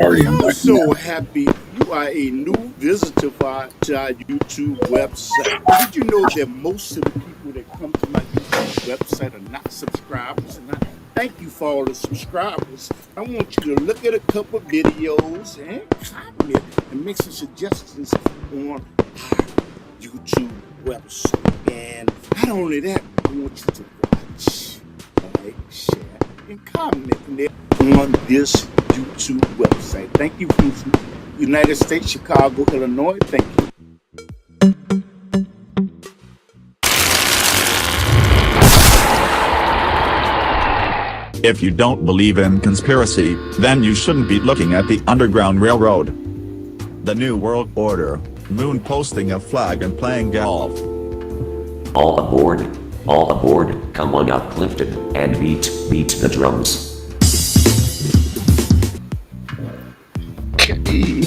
party. I'm I'm like, so happy you are a new visitor to our YouTube website. Did you know that most of the people that come to my YouTube website are not subscribers? And I thank you for all the subscribers. I want you to look at a couple of videos and comment and make some suggestions on our YouTube website. And not only that, I want you to watch, like, share, and comment on this YouTube website. Thank you from United States, Chicago, Illinois. Thank you. If you don't believe in conspiracy, then you shouldn't be looking at the Underground Railroad. The New World Order, moon posting a flag and playing golf. All aboard, come on up Clifton, and beat the drums. Okay.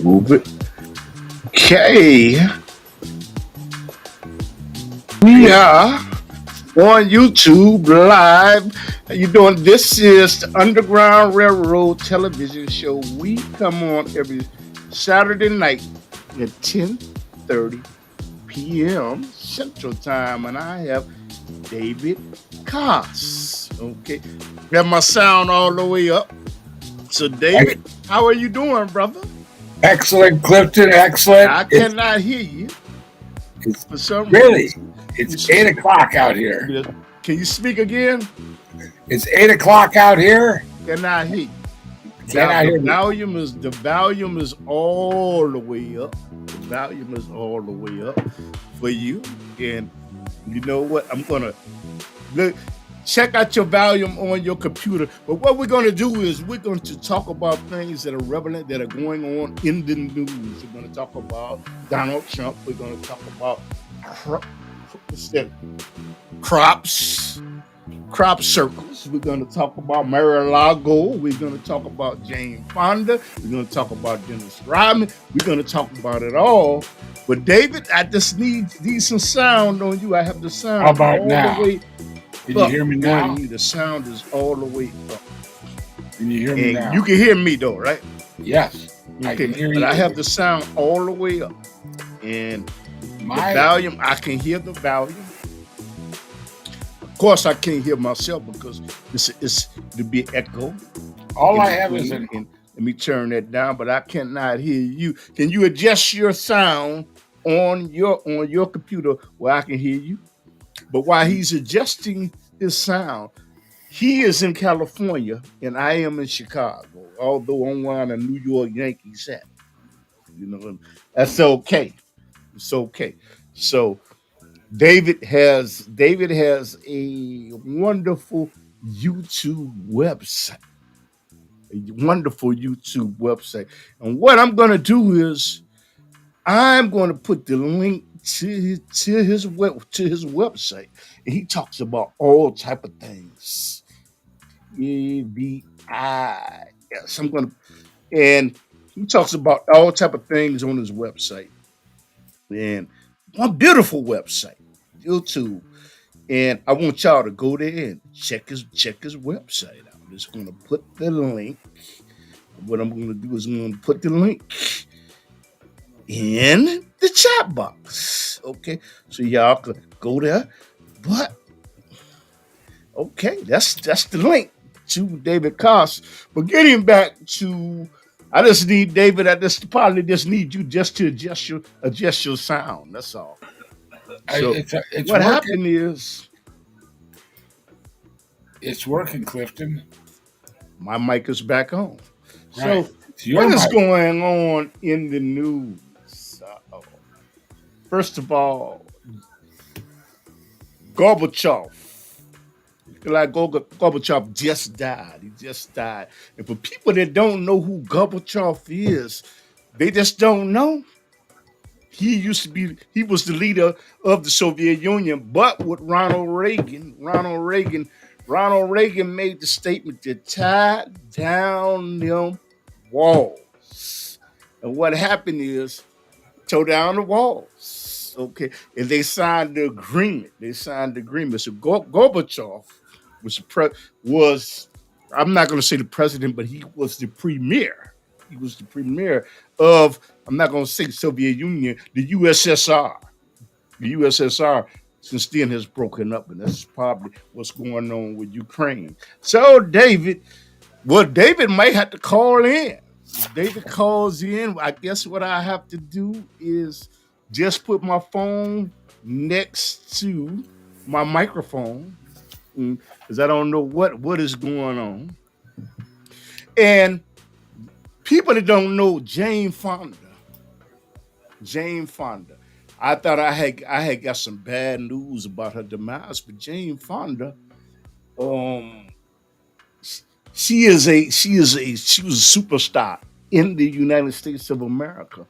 Move it. Okay. We are on YouTube live. How you doing? This is the Underground Railroad television show. We come on every Saturday night at 10:30 p.m. Central Time, and I have David Kass. Okay, got my sound all the way up. So, David, how are you doing, brother? excellent, Clifton, excellent. I cannot hear you. For some Really? reason. It's 8 o'clock out here. Can you speak again? It's 8 o'clock out here. Cannot hear you. Cannot hear Now, me. the volume is all the way up. The volume is all the way up for you. And you know what? I'm gonna check out your volume on your computer. But what we're gonna do is we're going to talk about things that are relevant, that are going on in the news. We're gonna talk about Donald Trump. We're gonna talk about crop circles. We're going to talk about Mar-a-Lago. We're going to talk about Jane Fonda. We're going to talk about Dennis Rodman. We're going to talk about it all. But David, I just need some sound on you. I have the sound How about all now? the way Can you hear me now? on you. The sound is all the way up. Can you hear me now? You can hear me though, right? Yes. I Okay, can hear but you. I have the sound all the way up. And the volume, I can hear the volume. Of course, I can't hear myself because it's to be echo. All I have is let me turn that down, but I cannot hear you. Can you adjust your sound on your computer where I can hear you? But while he's adjusting his sound, he is in California and I am in Chicago. Although I'm wearing a New York Yankees hat, you know, that's okay. It's okay. So David has a wonderful YouTube website. And what I'm going to do is I'm going to put the link to his website. And he talks about all type of things. Yes, and he talks about all type of things on his website. And one beautiful website, YouTube. And I want y'all to go there and check his website out. I'm just gonna put the link. What I'm gonna do is I'm gonna put the link in the chat box. Okay, so y'all can go there. But okay, that's the link to David Kass. But getting back to, I just need David. I probably just need you just to adjust your sound. That's all. So it's what working. happened is It's working, Clifton. my mic is back on. Right. So what is going on in the news? First of all, Gorbachev. Like Gorbachev just died. He just died. And for people that don't know who Gorbachev is, they just don't know. he was the leader of the Soviet Union, but with Ronald Reagan made the statement to tie down them walls. And what happened is tore down the walls. Okay. And they signed the agreement. So Gorbachev was I'm not going to say the president, but he was the premier. He was the premier of, I'm not going to say Soviet Union, the USSR. The USSR since then has broken up, and that's probably what's going on with Ukraine. So David might have to call in. If David calls in, I guess what I have to do is just put my phone next to my microphone, because I don't know what is going on. And people that don't know Jane Fonda, I thought I had got some bad news about her demise, but Jane Fonda, she was a superstar in the United States of America.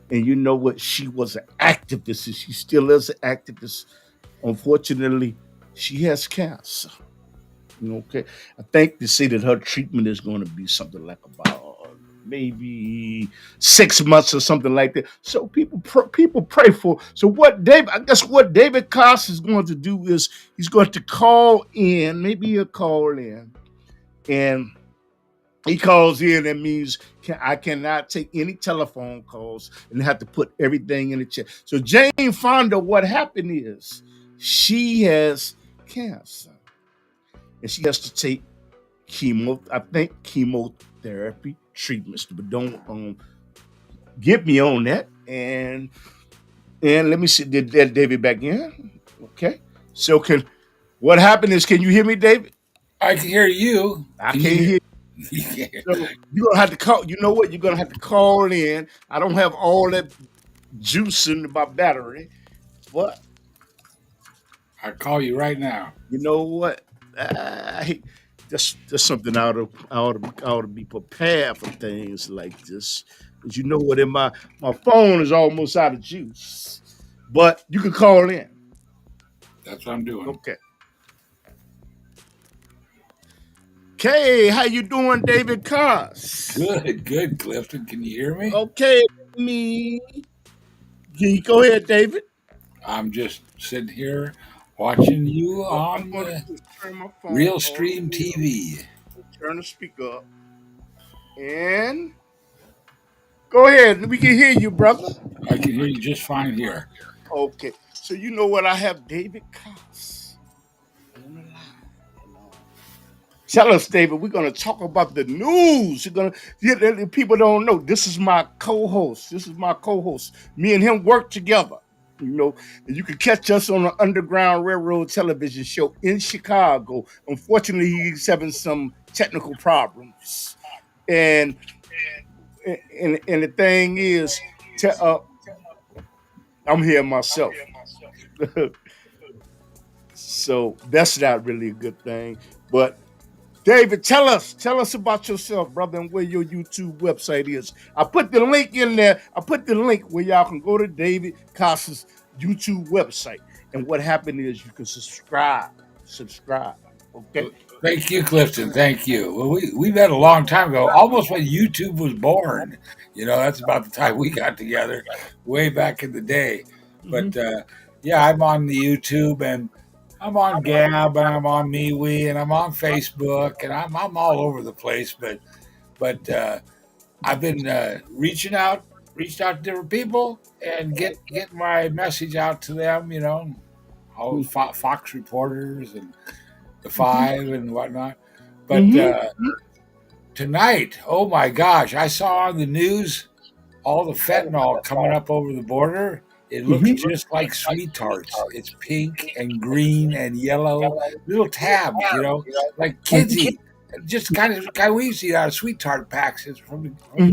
And you know what? She was an activist, and she still is an activist. Unfortunately, she has cancer. Okay, I think they say that her treatment is going to be something like about maybe 6 months or something like that. So people pray for. So what David Kass is going to do is he's going to call in. Maybe he'll call in, and he calls in. That means I cannot take any telephone calls and have to put everything in the chat. So Jane Fonda, what happened is she has cancer. And she has to take chemotherapy treatments. But don't get me on that. And let me see, did David back in? Okay. So what happened is, can you hear me, David? I can hear you. I can't hear you. So you're gonna have to call. You know what? You're gonna have to call in. I don't have all that juice in my battery, but I'll call you right now. you know what? That's something I ought to be prepared for things like this. Because you know what? My phone is almost out of juice. But you can call in. That's what I'm doing. Okay. Okay, how you doing, David Kass? Good, Clifton. Can you hear me? Okay, Can you go ahead, David? I'm just sitting here watching you on Real Stream TV. Turn the speaker up. And go ahead. We can hear you, brother. I can hear you just fine here. Okay. So you know what? I have David Kass on the line. Tell us, David. We're going to talk about the news. People don't know. This is my co-host. Me and him work together. And you can catch us on the Underground Railroad television show in Chicago. Unfortunately, he's having some technical problems. And the thing is, I'm here myself. So that's not really a good thing. But David, tell us about yourself, brother, and where your YouTube website is. I put the link in there. I put the link where y'all can go to David Kass's YouTube website. And what happened is you can subscribe. Okay. Thank you, Clifton. Thank you. Well, we met a long time ago, almost when YouTube was born. That's about the time we got together, way back in the day. But yeah, I'm on the YouTube, and I'm on Gab, and I'm on MeWe, and I'm on Facebook, and I'm all over the place. But I've been reached out to different people and get my message out to them. All the Fox reporters and the Five and whatnot. But tonight, oh my gosh, I saw on the news all the fentanyl coming up over the border. It looks just like sweet tarts. It's pink and green and yellow, little tabs, like kids eat. Just kind of we see out of sweet tart packs from the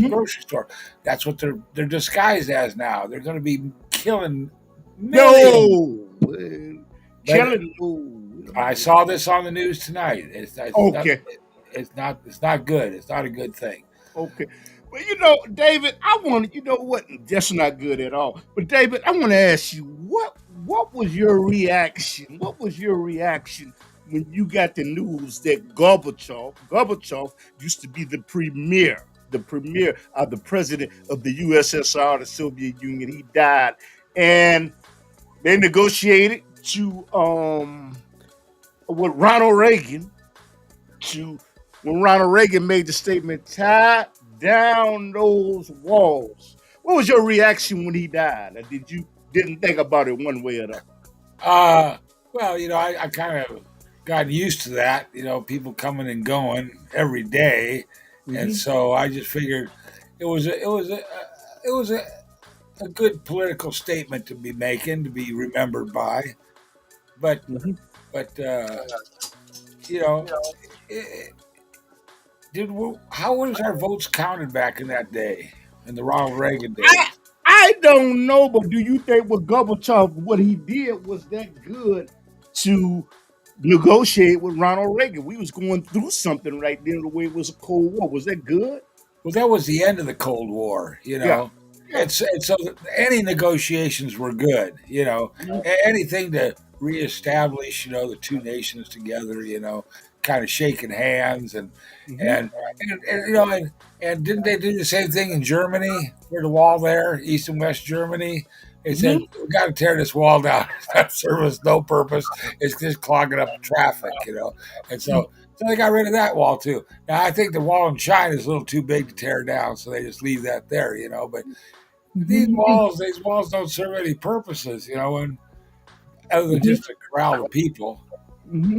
grocery store. That's what they're disguised as now. They're going to be killing millions. I saw this on the news tonight. It's not good. It's not a good thing. Okay. Well, David, I want you know what? That's not good at all. But David, I want to ask you what was your reaction? What was your reaction when you got the news that Gorbachev used to be the premier of the president of the USSR, the Soviet Union, he died, and they negotiated to with Ronald Reagan to when Ronald Reagan made the statement, tie down those walls. What was your reaction when he died? Or did you didn't think about it one way or the other? Uh, well, I kind of got used to that. People coming and going every day, and Mm-hmm. so I just figured it was a good political statement to be making, to be remembered by. But Mm-hmm. but you know, it, how was our votes counted back in that day, in the Ronald Reagan I days? I don't know, but do you think what Gorbachev what he did was that good to negotiate with Ronald Reagan? We was going through something right then the way it was a Cold War. Was that good? Well, that was the end of the Cold War, Yeah. Yeah. and so any negotiations were good, anything to reestablish, the two nations together, kind of shaking hands Mm-hmm. and didn't they do the same thing in Germany for the wall there, East and West Germany? They said Mm-hmm. we got to tear this wall down. It's not service, no purpose. It's just clogging up traffic, and so they got rid of that wall too. Now I think the wall in China is a little too big to tear down, so they just leave that there, But Mm-hmm. these walls don't serve any purposes, and other than Mm-hmm. just to corral the people, Mm-hmm.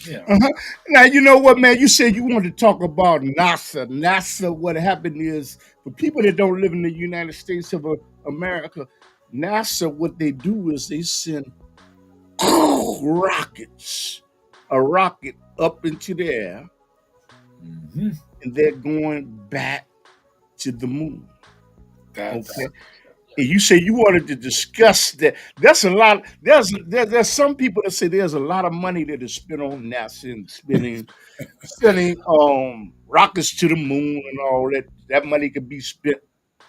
you know. Uh-huh. Now you know what, man. You said you wanted to talk about NASA. NASA. What happened is for people that don't live in the United States of America, NASA. What they do is they send rockets, a rocket up into the air, Hmm. and they're going back to the moon. Okay. That's And you say you wanted to discuss that. That's a lot. There's some people that say there's a lot of money that is spent on NASA and sending rockets to the moon and all that. That money could be spent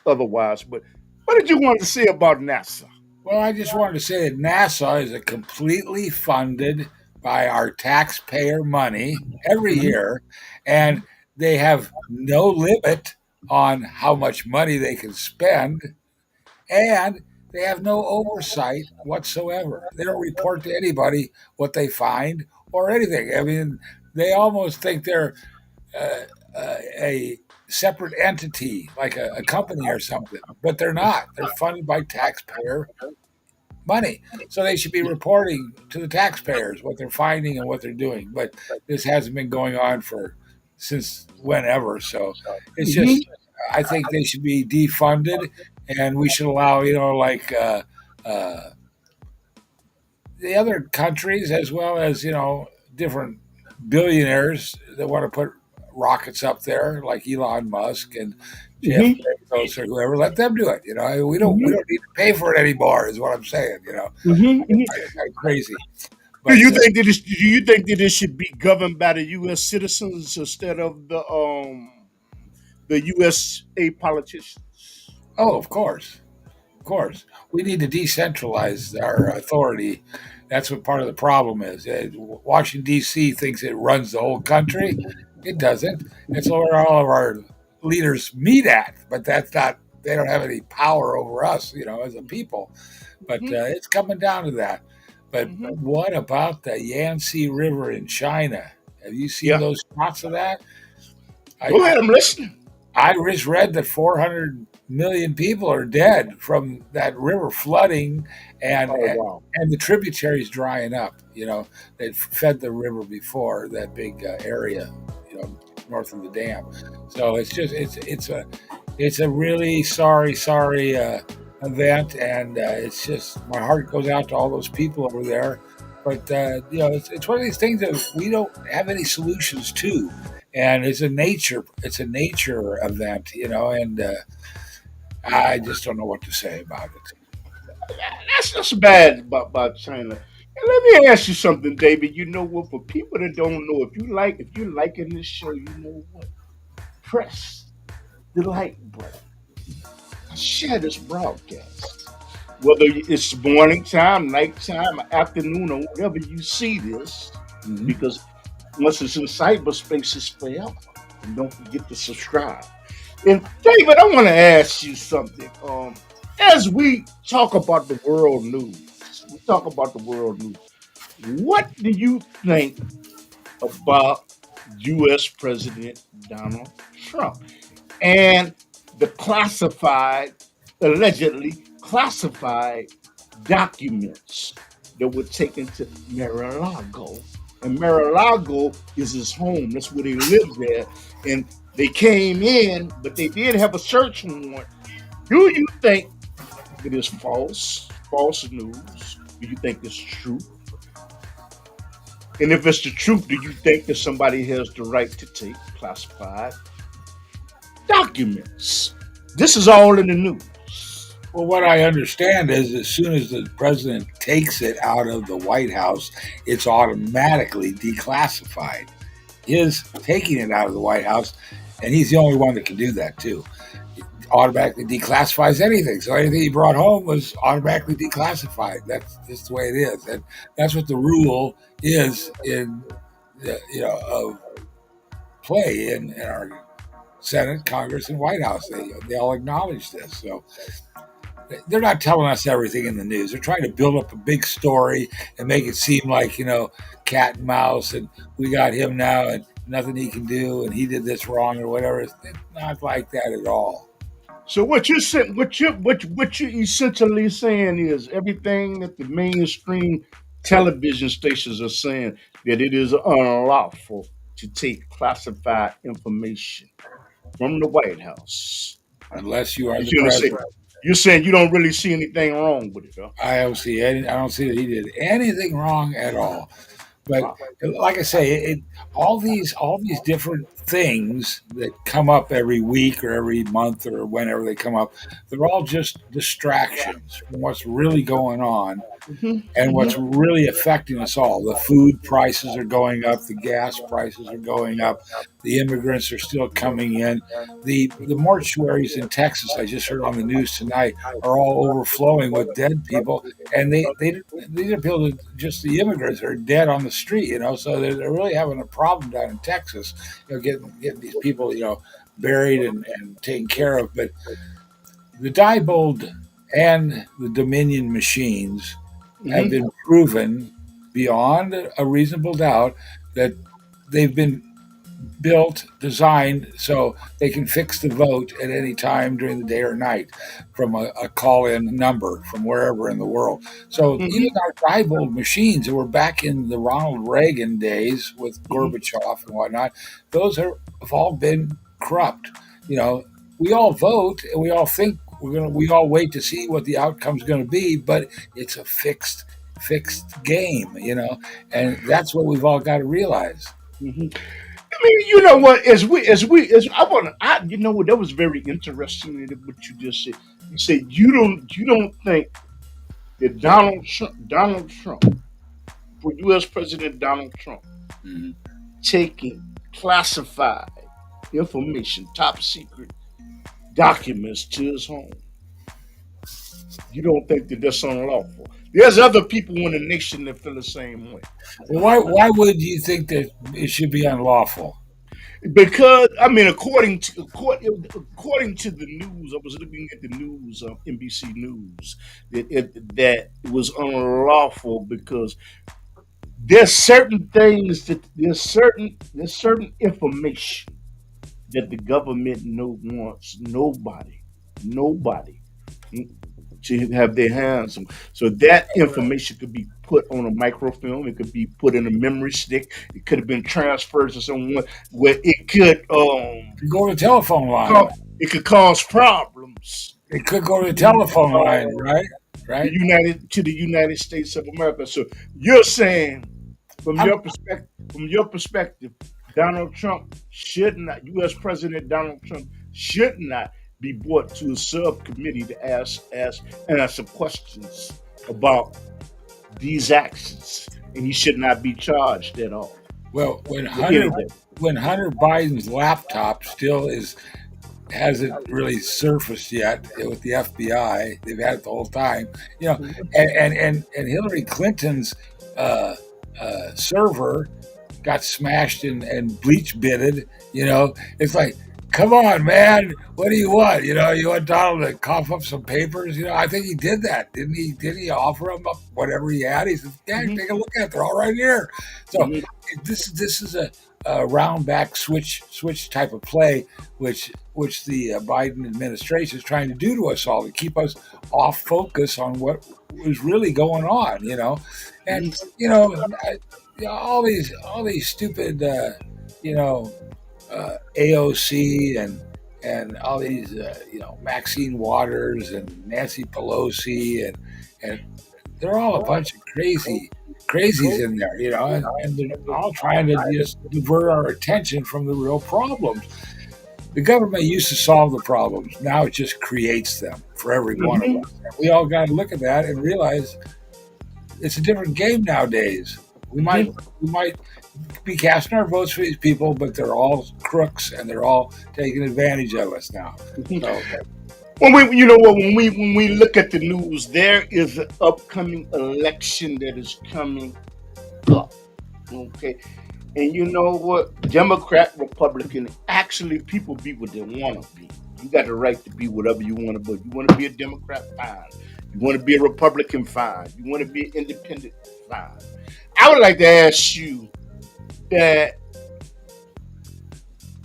otherwise. But what did you want to say about NASA? well. I just wanted to say that NASA is a completely funded by our taxpayer money every Mhm. year, and they have no limit on how much money they can spend, and they have no oversight whatsoever. They don't report to anybody what they find or anything. I mean, they almost think they're uh, a separate entity, like a company or something, but they're not. They're funded by taxpayer money. So they should be reporting to the taxpayers what they're finding and what they're doing. But this hasn't been going on for since whenever. So it's Mhm. just, I think they should be defunded, and we should allow, like uh, the other countries, as well as, different billionaires that want to put rockets up there, like Elon Musk and Jeff Mhm. Bezos or whoever. Let them do it. We don't we Mhm. don't need to pay for it anymore. Is what I'm saying. Mhm. Mhm. It's kind of crazy, Do but you think that it should be governed by the U.S. citizens instead of the USA politicians? oh, of course, we need to decentralize our authority. That's what part of the problem is. Washington D.C. thinks it runs the whole country. It doesn't. It's where all of our leaders meet at, but that's not. They don't have any power over us, as a people. But Mhm. it's coming down to that. But Mhm. what about the Yangtze River in China? Have you seen Yeah. those shots of that? I, Go ahead. I'm listening. I just read that 400 million people are dead from that river flooding, and Oh wow. and the tributaries drying up. They fed the river before that big area, north of the dam. So it's a really sorry event, and it's just my heart goes out to all those people over there. But it's one of these things that we don't have any solutions to, and it's a nature event, and I just don't know what to say about it. That's bad about China. And let me ask you something, David. You know what? For people that don't know, if you liking this show, you know what? Press. the light bright. Share this broadcast. Whether it's morning time, nighttime, afternoon, or whenever you see this, Mhm. because once it's in cyberspace, it's forever. And don't forget to subscribe. And David, I want to ask you something. As we talk about the world news, what do you think about U.S. President Donald Trump and the allegedly classified documents that were taken to Mar-a-Lago? And Mar-a-Lago is his home. That's where they live there. And they came in, but they did have a search warrant. Do you think it is false news? Do you think it's true? And if it's the truth, do you think that somebody has the right to take classified documents? This is all in the news. Well, what I understand is as soon as the president takes it out of the White House, it's automatically declassified. His taking it out of the White House, and he's the only one that can do that too. It automatically declassifies anything. So anything he brought home was automatically declassified. That's just the way it is, and that's what the rule is in of play in our Senate, Congress, and White House. They all acknowledge this. So they're not telling us everything in the news. They're trying to build up a big story and make it seem like, cat and mouse, and we got him now and nothing he can do, and he did this wrong or whatever. It's not like that at all. So what you're saying, what you're essentially saying is everything that the mainstream television stations are saying, that it is unlawful to take classified information from the White House. Unless you are You the see what I'm saying? president. You're saying you don't really see anything wrong with it, huh? I don't see that he did anything wrong at all. But like I say, all these different things that come up every week or every month or whenever they come up, they're all just distractions from what's really going on and what's really affecting us all. The food prices are going up, the gas prices are going up, the immigrants are still coming in. The mortuaries in Texas, I just heard on the news tonight, are all overflowing with dead people, and these are people that just the immigrants are dead on the street, so they're really having a problem down in Texas, getting these people, buried and taken care of. But the Diebold and the Dominion machines have been proven beyond a reasonable doubt that they've been built, designed so they can fix the vote at any time during the day or night from a call-in number from wherever in the world. So even our Diebold machines that were back in the Ronald Reagan days with Gorbachev and whatnot, those have all been corrupt. We all vote and we all think we all wait to see what the outcome's going to be, but it's a fixed game, and that's what we've all got to realize. I mean, you know what? As you know what? That was very interesting what you just said. You said you don't think that Donald Trump, for U.S. President Donald Trump, taking classified information, top secret documents to his home. You don't think that that's unlawful? There's other people in the nation that feel the same way. Well, why would you think that it should be unlawful? Because I mean, according to the news, I was looking at the news, NBC News, that it was unlawful because there's certain information that the government wants nobody to have their hands on. So that information could be put on a microfilm. It could be put in a memory stick. It could have been transferred to someone where it could go to the telephone line. It could cause problems. It could go to the telephone line, right? Right. To the United States of America. So you're saying, from your perspective, Donald Trump should not. U.S. President Donald Trump should not be brought to a subcommittee to answer questions about these actions, and he should not be charged at all. Well, when Hunter Biden's laptop still is hasn't really surfaced yet with the FBI. They've had it the whole time, you know. And Hillary Clinton's server got smashed and bleach bitted. You know, it's like, come on, man, what do you want? You know, you want Donald to cough up some papers? You know, I think he did that, didn't he? Did he offer him up whatever he had? He said, "Yeah, take a look at it. They're all right here." So this is a round back switch type of play, which the Biden administration is trying to do to us all, to keep us off focus on what was really going on. You know, and you know, all these stupid AOC and all these Maxine Waters and Nancy Pelosi and they're all a bunch of crazies in there, you know, and they're all trying to just divert our attention from the real problems. The government used to solve the problems. Now it just creates them for every one of us. We all got to look at that and realize it's a different game nowadays. We might be casting our votes for these people, but they're all crooks and they're all taking advantage of us now. So, when we look at the news, there is an upcoming election that is coming up. Okay. And you know what? Democrat, Republican, actually people be what they want to be. You got the right to be whatever you want to be. You want to be a Democrat, fine. You want to be a Republican, fine. You want to be an independent, fine. I would like to ask you that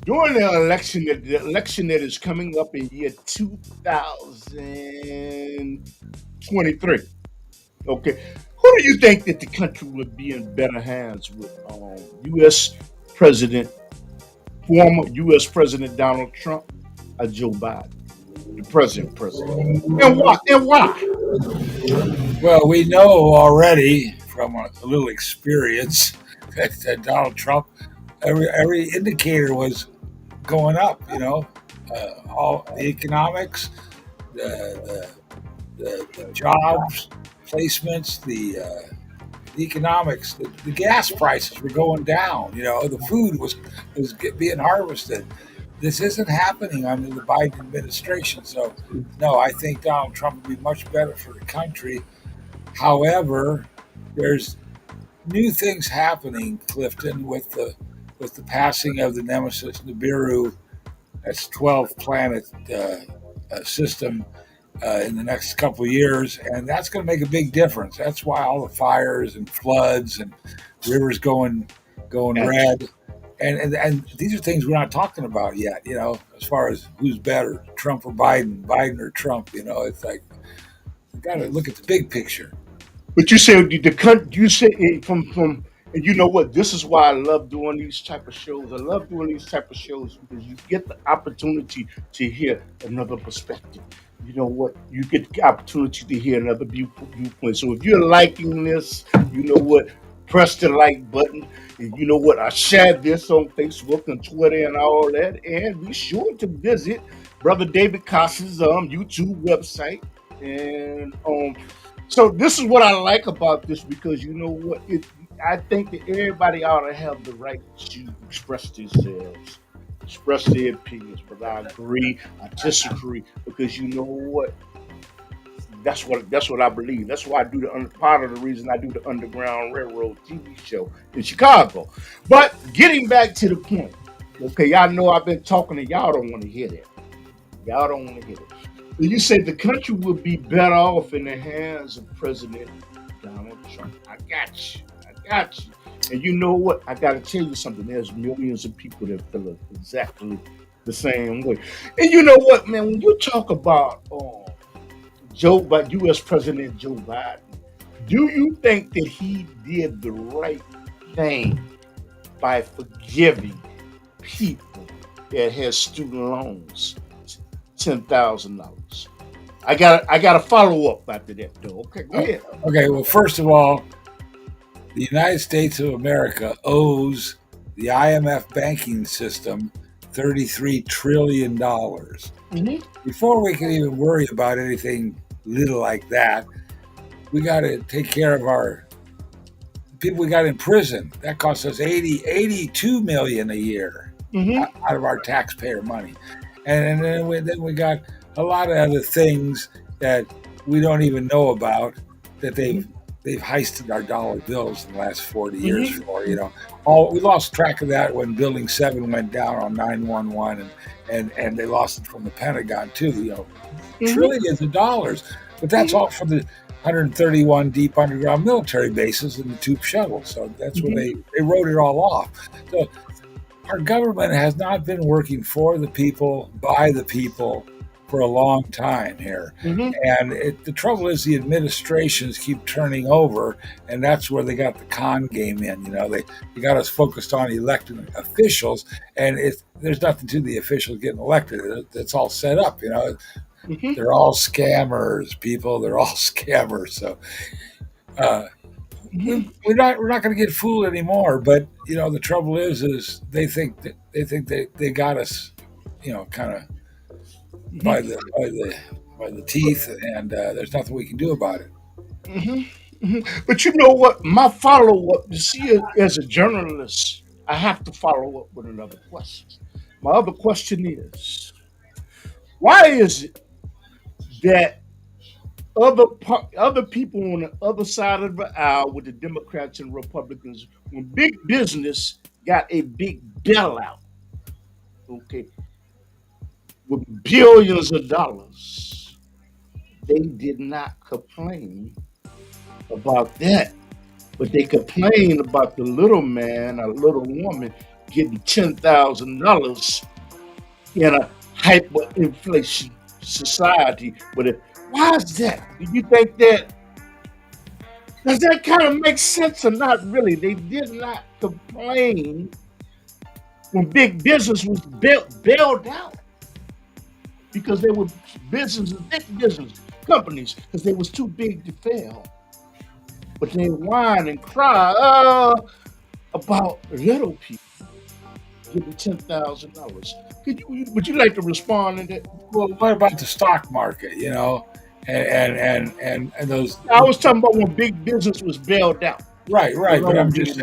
during the election that is coming up in year 2023, okay, who do you think that the country would be in better hands with? U.S. former U.S. President Donald Trump, or Joe Biden, the president, and why? well, we know already from a little experience that Donald Trump, every indicator was going up. You know, all the economics, the jobs, placements, the economics, the gas prices were going down. You know, the food was being harvested. This isn't happening under the Biden administration. So, no, I think Donald Trump would be much better for the country. However, there's new things happening, Clifton, with the passing of the Nemesis Nibiru, that's 12 planet system in the next couple of years, and that's going to make a big difference. That's why all the fires and floods and rivers going red, and these are things we're not talking about yet. You know, as far as who's better, Trump or Biden or Trump. You know, it's like you got to look at the big picture. But you say from. And you know what? This is why I love doing these type of shows. I love doing these type of shows because you get the opportunity to hear another perspective. You know what? You get the opportunity to hear another viewpoint. So if you're liking this, you know what? Press the like button. And you know what? I shared this on Facebook and Twitter and all that. And be sure to visit Brother David Kass's YouTube website. And so this is what I like about this, because you know what? I think that everybody ought to have the right to express themselves, express their opinions. But I agree, I disagree, because you know what? That's what I believe. That's why I do part of the reason I do the Underground Railroad TV show in Chicago. But getting back to the point, okay, y'all know I've been talking to y'all. Don't want to hear that. Y'all don't want to hear it. You say the country would be better off in the hands of President Donald Trump. I got you. And you know what? I got to tell you something. There's millions of people that feel exactly the same way. And you know what, man? When you talk about U.S. President Joe Biden, do you think that he did the right thing by forgiving people that has student loans $10,000? I got a follow up after that, though. Okay, go ahead. Okay, well, first of all, the United States of America owes the IMF banking system $33 trillion. Before we can even worry about anything little like that, we got to take care of our people we got in prison. That costs us $82 million a year out of our taxpayer money. and then we got a lot of other things that we don't even know about that they've heisted our dollar bills in the last 40 years for. We lost track of that when Building 7 went down on 9/11, and they lost it from the Pentagon too. Trillions of dollars, but that's all for the 131 deep underground military bases and the tube shuttles. So that's where they wrote it all off. So our government has not been working for the people, by the people, for a long time here. And the trouble is the administrations keep turning over, and that's where they got the con game in. They got us focused on elected officials, and there's nothing to the officials getting elected. It's all set up. They're all scammers, people. They're all scammers. So we're not going to get fooled anymore. But the trouble is they think they got us, kind of by the teeth, and there's nothing we can do about it. But you know what? My follow-up, you see, as a journalist, I have to follow up with another question. My other question is, why is it that other people on the other side of the aisle with the Democrats and Republicans, when big business got a big bailout, okay, with billions of dollars, they did not complain about that, but they complained about the little man or little woman getting $10,000 in a hyperinflation society. Why is that? Do you think that? Does that kind of make sense or not really? They did not complain when big business was bailed out because they were big business companies, because they was too big to fail. But they whine and cry about little people getting $10,000. Would you like to respond to that? Well, what about the stock market? And those. I was talking about when big business was bailed out. Right. But I'm just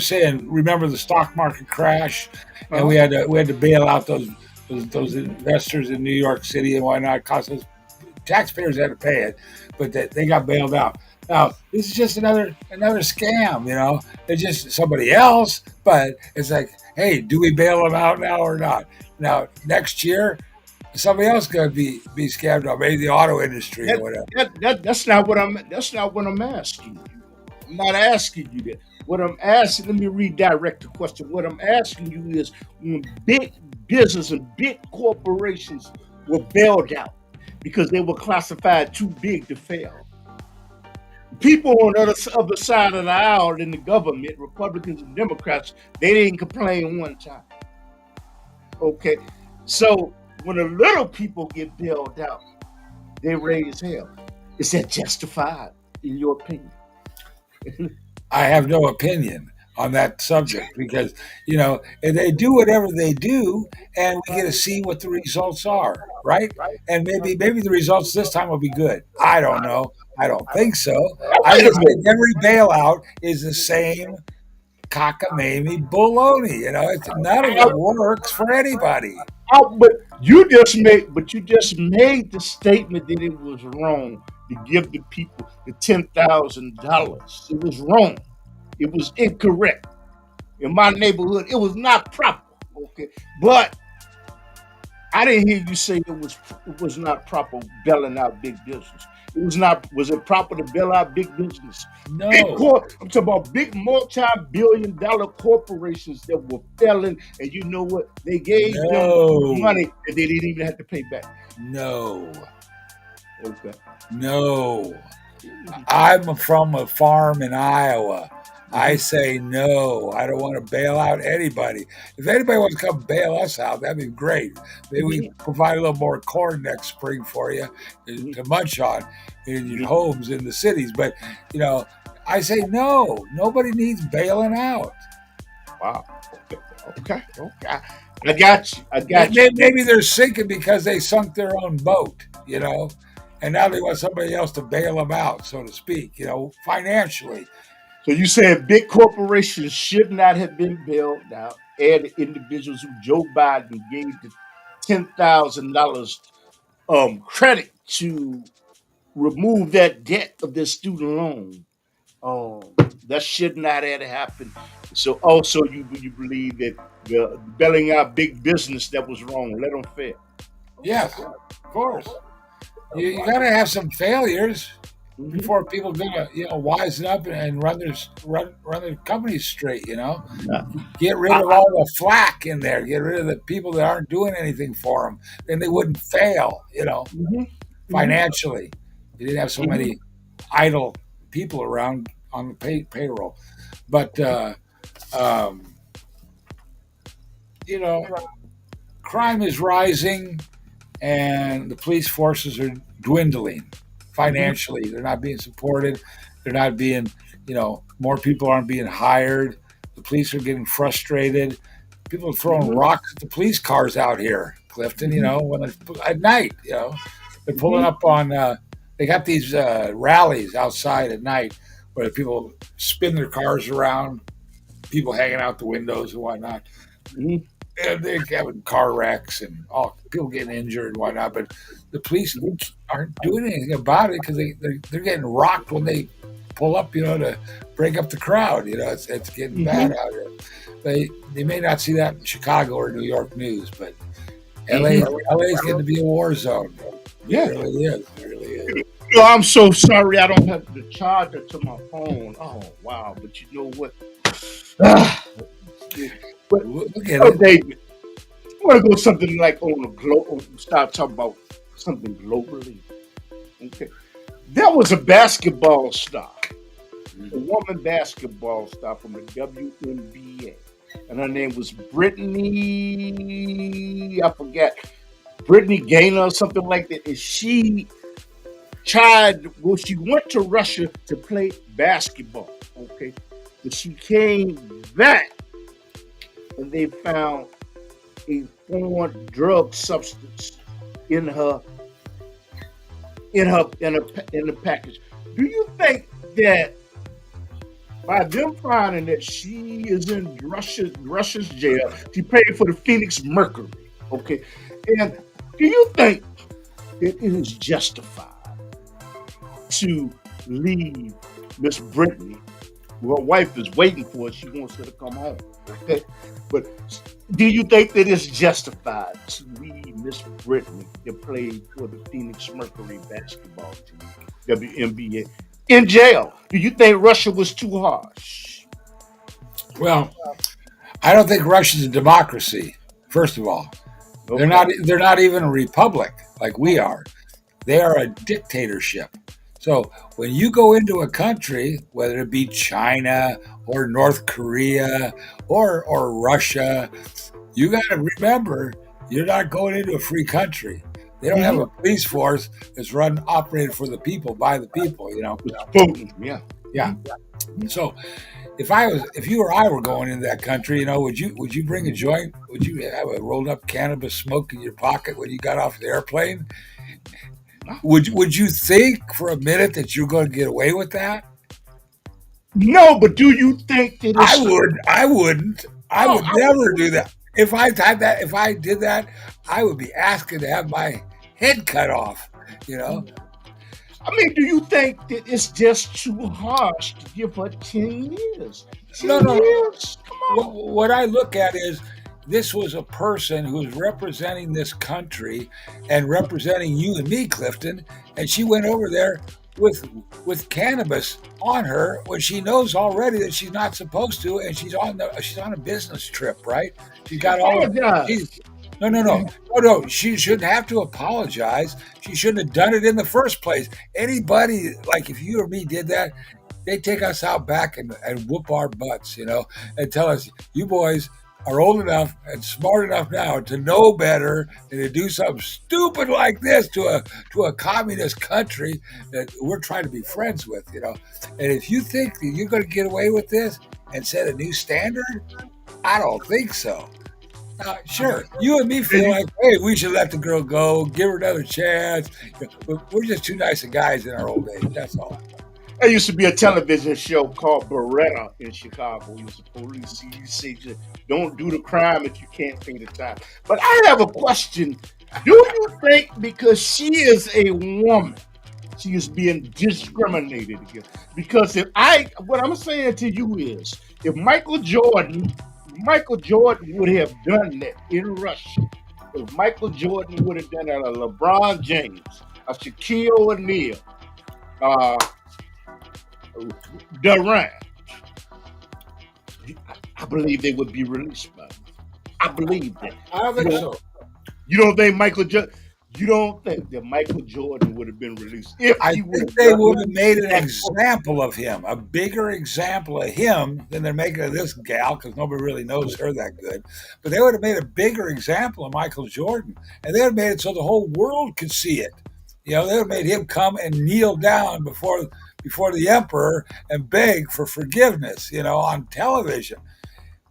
saying. Remember the stock market crash, and we had to bail out those investors in New York City and whatnot. Cost us, taxpayers had to pay it, but they got bailed out. Now this is just another scam. They're just somebody else, but it's like, hey, do we bail them out now or not? Now next year, somebody else going to be scammed on, maybe the auto industry or whatever. That's not what I'm asking you. I'm not asking you that. What I'm asking, let me redirect the question. What I'm asking you is, when big business and big corporations were bailed out because they were classified too big to fail, people on the other side of the aisle in the government, Republicans and Democrats, they didn't complain one time. Okay, so when the little people get bailed out, they raise hell. Is that justified, in your opinion? I have no opinion on that subject because, they do whatever they do, and we get to see what the results are, right? And maybe the results this time will be good. I don't know. I don't think so. I just think every bailout is the same cockamamie baloney. None of it works for anybody. But you just made the statement that it was wrong to give the people the $10,000. It was wrong. It was incorrect. In my neighborhood, it was not proper. Okay, but I didn't hear you say it was not proper bailing out big business. It was not. Was it proper to bail out big business? No. I'm talking about big multi-billion-dollar corporations that were failing, and you know what? They gave them money that they didn't even have to pay back. No. Okay. No. I'm from a farm in Iowa. I say no. I don't want to bail out anybody. If anybody wants to come bail us out, that'd be great. Maybe we provide a little more corn next spring for you to munch on in your homes in the cities. But, I say no. Nobody needs bailing out. Wow. Okay. I got you. Maybe they're sinking because they sunk their own boat, and now they want somebody else to bail them out, so to speak, financially. So you said big corporations should not have been bailed out, and individuals who Joe Biden gave the $10,000 credit to remove that debt of their student loan. That should not have happened. So also you believe that the bailing out big business that was wrong. Let them fail. Yes, of course. You got to have some failures before people gonna wisen up and run their companies straight. Get rid of all the flack in there. Get rid of the people that aren't doing anything for them. Then they wouldn't fail. Financially, you didn't have so many idle people around on the payroll. But crime is rising, and the police forces are dwindling financially. They're not being supported. They're not being, more people aren't being hired. The police are getting frustrated. People are throwing rocks at the police cars out here, Clifton, when at night, they're pulling up on, they got these rallies outside at night where people spin their cars around, people hanging out the windows and whatnot. And they're having car wrecks and people getting injured and whatnot, but the police aren't doing anything about it because they're getting rocked when they pull up, to break up the crowd. It's getting bad out here. They may not see that in Chicago or New York news, but LA is getting to be a war zone. Yeah, it really is. It really is. I'm so sorry I don't have the charger to my phone. Oh wow! But you know what? But look at it. David, I want to go something like on a global. Start talking about something globally. Okay, there was a basketball star, a woman basketball star from the WNBA, and her name was Brittney. I forget, Brittney Griner or something like that. And she she went to Russia to play basketball. Okay, but she came back. And they found a foreign drug substance in the package. Do you think that by them finding that she is in Russia's jail, she paid for the Phoenix Mercury? Okay, and do you think that it is justified to leave Miss Brittney? Her wife is waiting for her. She wants her to come home. Okay? But do you think that it's justified to leave Miss Brittney that played for the Phoenix Mercury basketball team, WNBA, in jail? Do you think Russia was too harsh? Well, I don't think Russia's a democracy. First of all, Okay. they're not even a republic like we are. They are a dictatorship. So when you go into a country, whether it be China or North Korea or Russia, you got to remember you're not going into a free country. They don't have a police force that's operated for the people, by the people. Putin, yeah. So if you or I were going into that country, would you bring a joint? Would you have a rolled up cannabis smoke in your pocket when you got off the airplane? Would you think for a minute that you're going to get away with that? No, but do you think that I wouldn't. I would never do that. If I did that, I would be asking to have my head cut off. I mean, do you think that it's just too harsh to give her 10 years? 10 years? Come on. What I look at is this was a person who's representing this country and representing you and me, Clifton, and she went over there with cannabis on her when she knows already that she's not supposed to, and she's on a business trip, right? She's got all of No. She shouldn't have to apologize. She shouldn't have done it in the first place. Anybody, like if you or me did that, they take us out back and whoop our butts, and tell us, you boys are old enough and smart enough now to know better than to do something stupid like this to a communist country that we're trying to be friends with, And if you think that you're going to get away with this and set a new standard, I don't think so. Sure, you and me feel like, hey, we should let the girl go, give her another chance. But we're just too nice of guys in our old age. That's all. There used to be a television show called Beretta in Chicago. He was a police. He said, "Don't do the crime if you can't pay the time." But I have a question. Do you think because she is a woman, she is being discriminated against? Because what I'm saying to you is, if Michael Jordan would have done that in Russia, if Michael Jordan would have done that, a LeBron James, a Shaquille O'Neal, uh, Durant, I believe they would be released, man. I believe that. I don't think so. You don't think You don't think that Michael Jordan would have been released if I he would think have they done would it? have made an example of him, a bigger example of him than they're making of this gal, because nobody really knows her that good. But they would have made a bigger example of Michael Jordan, and they would have made it so the whole world could see it. They would have made him come and kneel down before the emperor and beg for forgiveness, on television.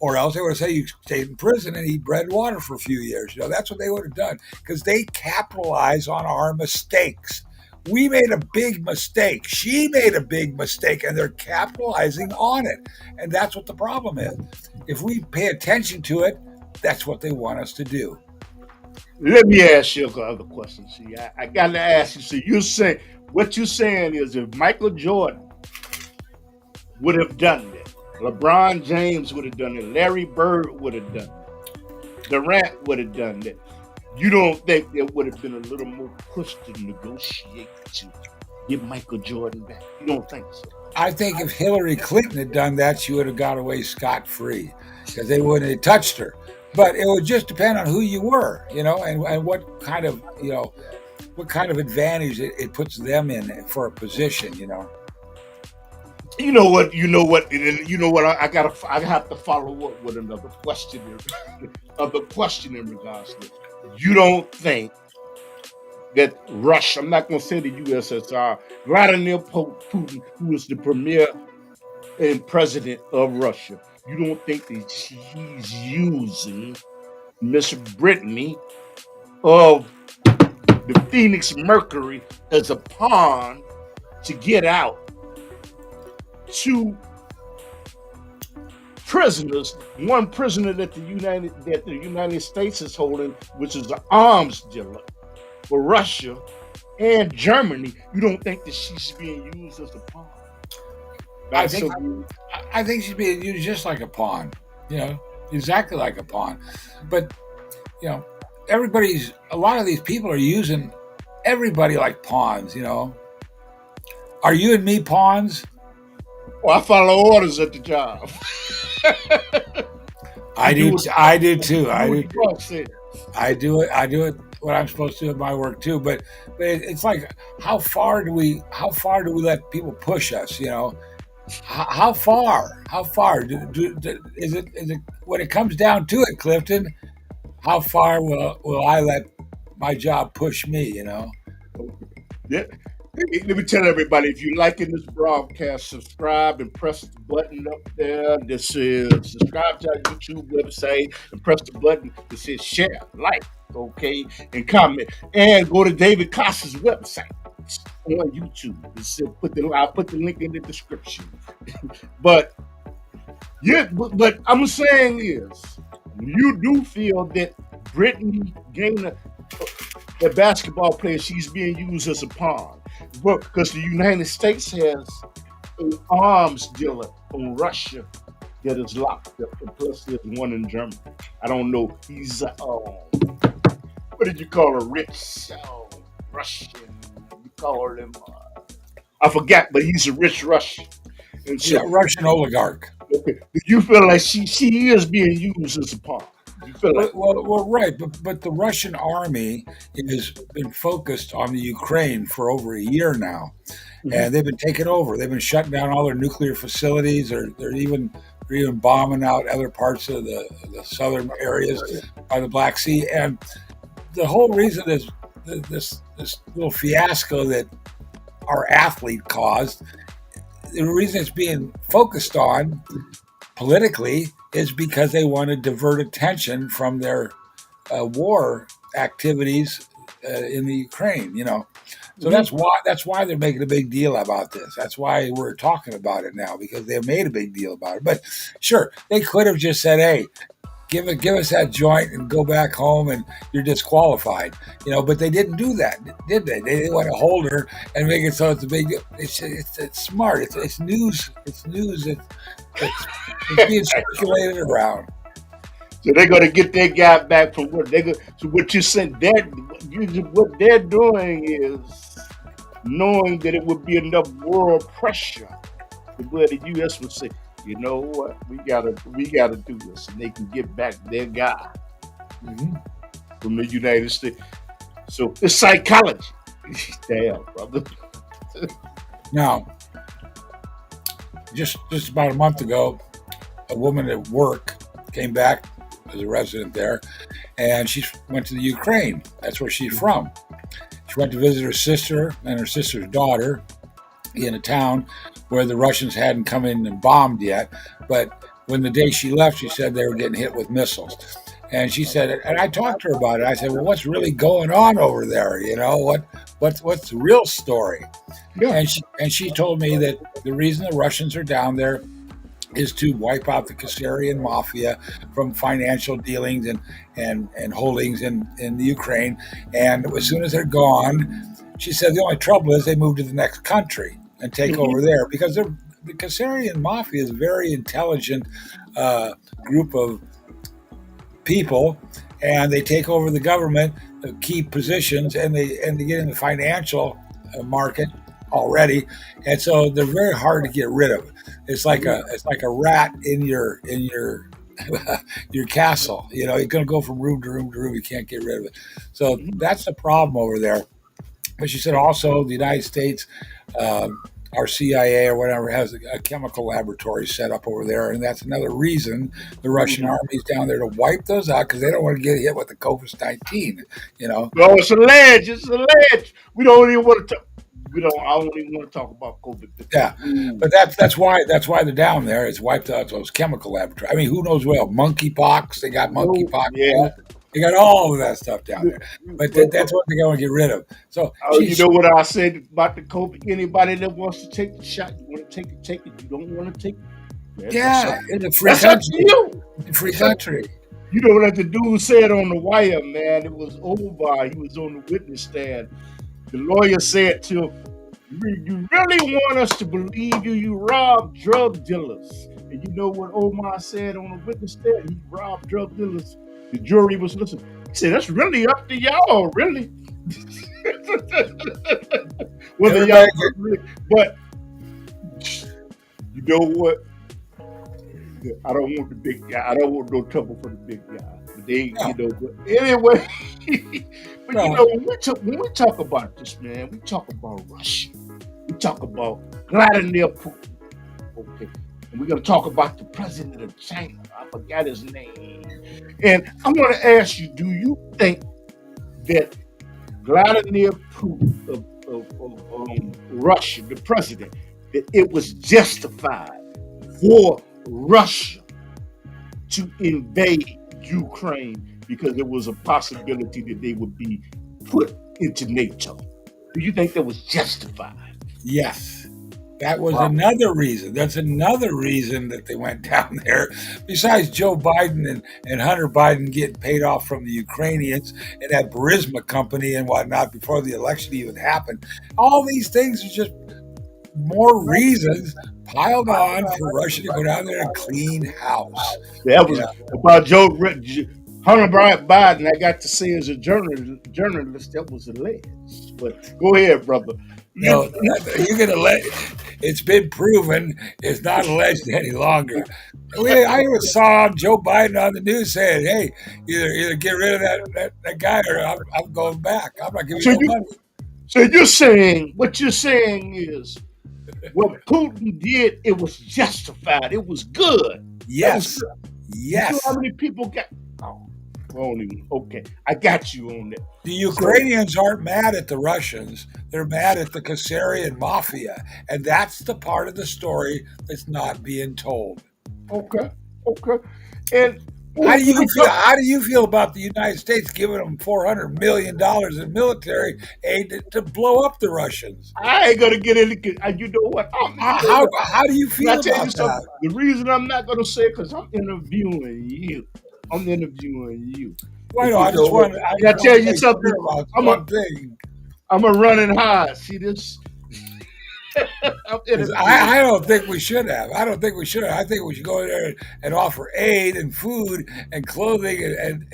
Or else they would have said you stayed in prison and eat bread and water for a few years. That's what they would have done, because they capitalize on our mistakes. We made a big mistake. She made a big mistake, and they're capitalizing on it. And that's what the problem is. If we pay attention to it, that's what they want us to do. Let me ask you another question. See, I got to ask you. See, what you're saying is if Michael Jordan would have done that, LeBron James would have done it, Larry Bird would have done it, Durant would have done that, you don't think there would have been a little more push to negotiate to get Michael Jordan back? You don't think so? I think if Hillary Clinton had done that, she would have got away scot-free, because they wouldn't have touched her. But it would just depend on who you were, and what kind of, advantage it puts them in for a position, You know what? I have to follow up with another question. In regards to this. You don't think that Russia? I'm not going to say the USSR. Vladimir Putin, who is the premier and president of Russia, you don't think that he's using Miss Brittney of the Phoenix Mercury as a pawn to get out two prisoners, one prisoner that the United States is holding, which is an arms dealer for Russia and Germany? You don't think that she's being used as a pawn? I think she's being used just like a pawn, exactly like a pawn. But a lot of these people are using everybody like pawns. Are you and me pawns? Well, I follow orders at the job. I do too. I do it what I'm supposed to do at my work too. But it's like, how far do we let people push us? How far? Is it when it comes down to it, Clifton? How far will I let my job push me? Yeah. Let me tell everybody, if you're liking this broadcast, subscribe and press the button up there. This is subscribe to our YouTube website and press the button that says share, like, okay, and comment. And go to David Kass's website on YouTube. I'll put the link in the description. But I'm saying is, you do feel that Brittney Griner, the basketball player, she's being used as a pawn. Because the United States has an arms dealer from Russia that is locked up, and plus there's one in Germany. I don't know. He's what did you call a rich Russian? You call him? I forgot, but he's a rich Russian. And so, Russian oligarch. Okay. Do you feel like she is being used as a pawn? Well, right, but the Russian army has been focused on the Ukraine for over a year now, and they've been taking over. They've been shutting down all their nuclear facilities. They're even bombing out other parts of the southern areas by the Black Sea. And the whole reason this little fiasco that our athlete caused, the reason it's being focused on politically is because they want to divert attention from their war activities in the Ukraine. So that's why they're making a big deal about this. That's why we're talking about it now, because they made a big deal about it. But sure, they could have just said, "Hey, give us that joint and go back home, and you're disqualified." But they didn't do that, did they? They want to hold her and make it so it's a big deal. It's smart. It's news. It's news. It's being circulated around. So they're going to get their guy back from what they go. So what you said, what they're doing is knowing that it would be enough world pressure to where the U.S. would say, you know what, we gotta do this, and they can get back their guy from the United States. So it's psychology. Damn, brother. Now, just about a month ago, a woman at work came back as a resident there, and she went to the Ukraine. That's where she's from. She went to visit her sister and her sister's daughter in a town where the Russians hadn't come in and bombed yet. But when the day she left, she said they were getting hit with missiles. And she said, and I talked to her about it. I said, well, what's really going on over there? What's the real story? Yeah. And she told me that the reason the Russians are down there is to wipe out the Kassarian mafia from financial dealings and holdings in the Ukraine. And as soon as they're gone, she said the only trouble is they move to the next country and take over there, because the Kassarian mafia is a very intelligent group of people, and they take over the government, key positions, and they get in the financial market already, and so they're very hard to get rid of. It's like a rat in your your castle. You're going to go from room to room to room. You can't get rid of it. So that's the problem over there. But she said also the United States, our CIA or whatever, has a chemical laboratory set up over there, and that's another reason the Russian army's down there, to wipe those out, because they don't want to get hit with the COVID-19. No, it's alleged. It's alleged. We don't even want to talk. I don't even want to talk about COVID. Yeah, but that's why they're down there. It's wiped out those chemical laboratories. I mean, who knows what? Monkeypox. They got monkeypox. Yeah. They got all of that stuff down there. But that's what they're going to get rid of. So you know what I said about the COVID? Anybody that wants to take the shot, you want to take it. You don't want to take it. It's a free country. It's a free country. You know what the dude said on the wire, man? It was over. He was on the witness stand. The lawyer said to him, "You really want us to believe you robbed drug dealers?" And you know what Omar said on the witness stand? He robbed drug dealers. The jury was listening. He said, "That's really up to y'all, really." Whether y'all agree, but you know what? I don't want the big guy. I don't want no trouble for the big guy. But they, but anyway. But when we talk about this, man, we talk about Russia. We talk about Vladimir Putin. Okay. And we're going to talk about the president of China. I forgot his name. And I want to ask you, do you think that Vladimir Putin of Russia, the president, that it was justified for Russia to invade Ukraine because there was a possibility that they would be put into NATO? Do you think that was justified? Yes. That was another reason. That's another reason that they went down there. Besides Joe Biden and Hunter Biden getting paid off from the Ukrainians and that Burisma company and whatnot before the election even happened. All these things are just more reasons piled on for Russia to go down there and clean house. That was about Hunter Biden. I got to say as a journalist, that was alleged. But go ahead, brother. No, you're going to let. It's been proven it's not alleged any longer. I even saw Joe Biden on the news saying, "Hey, either get rid of that guy or I'm going back. I'm not giving you no money." So you're saying, what you're saying is, what Putin did, it was justified. It was good. Yes. Good. Yes. You know how many people got? Okay, I got you on that. The Ukrainians aren't mad at the Russians. They're mad at the Kassarian mafia. And that's the part of the story that's not being told. Okay. And How do you feel? How do you feel about the United States giving them $400 million in military aid to blow up the Russians? I ain't gonna get into. You know what? How do you Can feel I tell you about something? that? The reason I'm not gonna say it because I'm interviewing you. I'm interviewing you. Why And no? you I know just what? want. Can I tell to you make something? sure about I'm one thing. a running high. See this? I'm 'Cause interviewing. I don't think we should have. I don't think we should have. I think we should go in there and offer aid and food and clothing and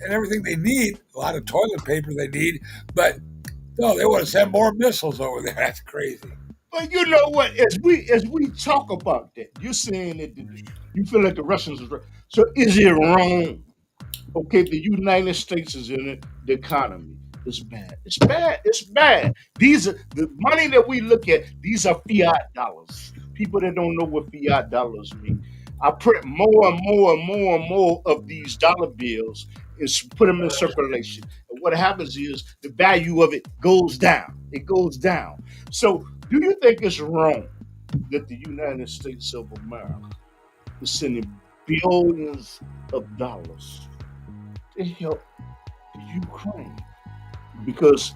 everything they need. A lot of toilet paper they need, but no, they want to send more missiles over there. That's crazy. But you know what? As we talk about that, you're saying that you feel like the Russians is right. So is it wrong? Okay, the United States is in it. The economy is bad. It's bad. It's bad. These are the money that we look at. These are fiat dollars. People that don't know what fiat dollars mean. I print more and more and more and more of these dollar bills and put them in circulation. And what happens is the value of it goes down. It goes down. So, do you think it's wrong that the United States of America is sending billions of dollars to help the Ukraine? Because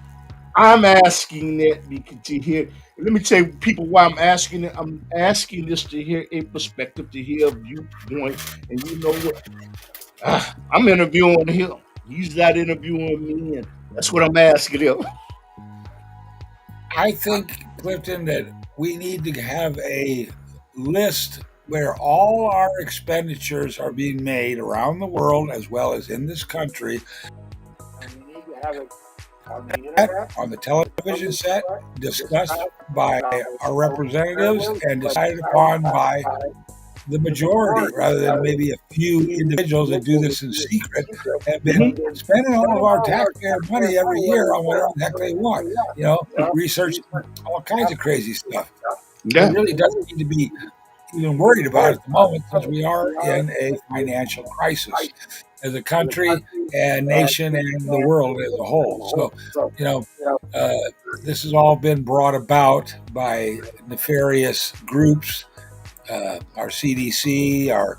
I'm asking that to hear. Let me tell you, people, why I'm asking it. I'm asking this to hear a perspective, to hear a viewpoint. And you know what? I'm interviewing him. He's not interviewing me, and that's what I'm asking him. I think, Clifton, that we need to have a list where all our expenditures are being made around the world as well as in this country. We need to have it on the internet, On the television set, discussed by our representatives and decided upon by the majority rather than maybe a few individuals that do this in secret have been spending all of our taxpayer money every year on whatever the heck they want, researching all kinds of crazy stuff. Yeah. It really doesn't need to be even worried about it at the moment since we are in a financial crisis as a country and nation and the world as a whole. So, this has all been brought about by nefarious groups, our CDC, our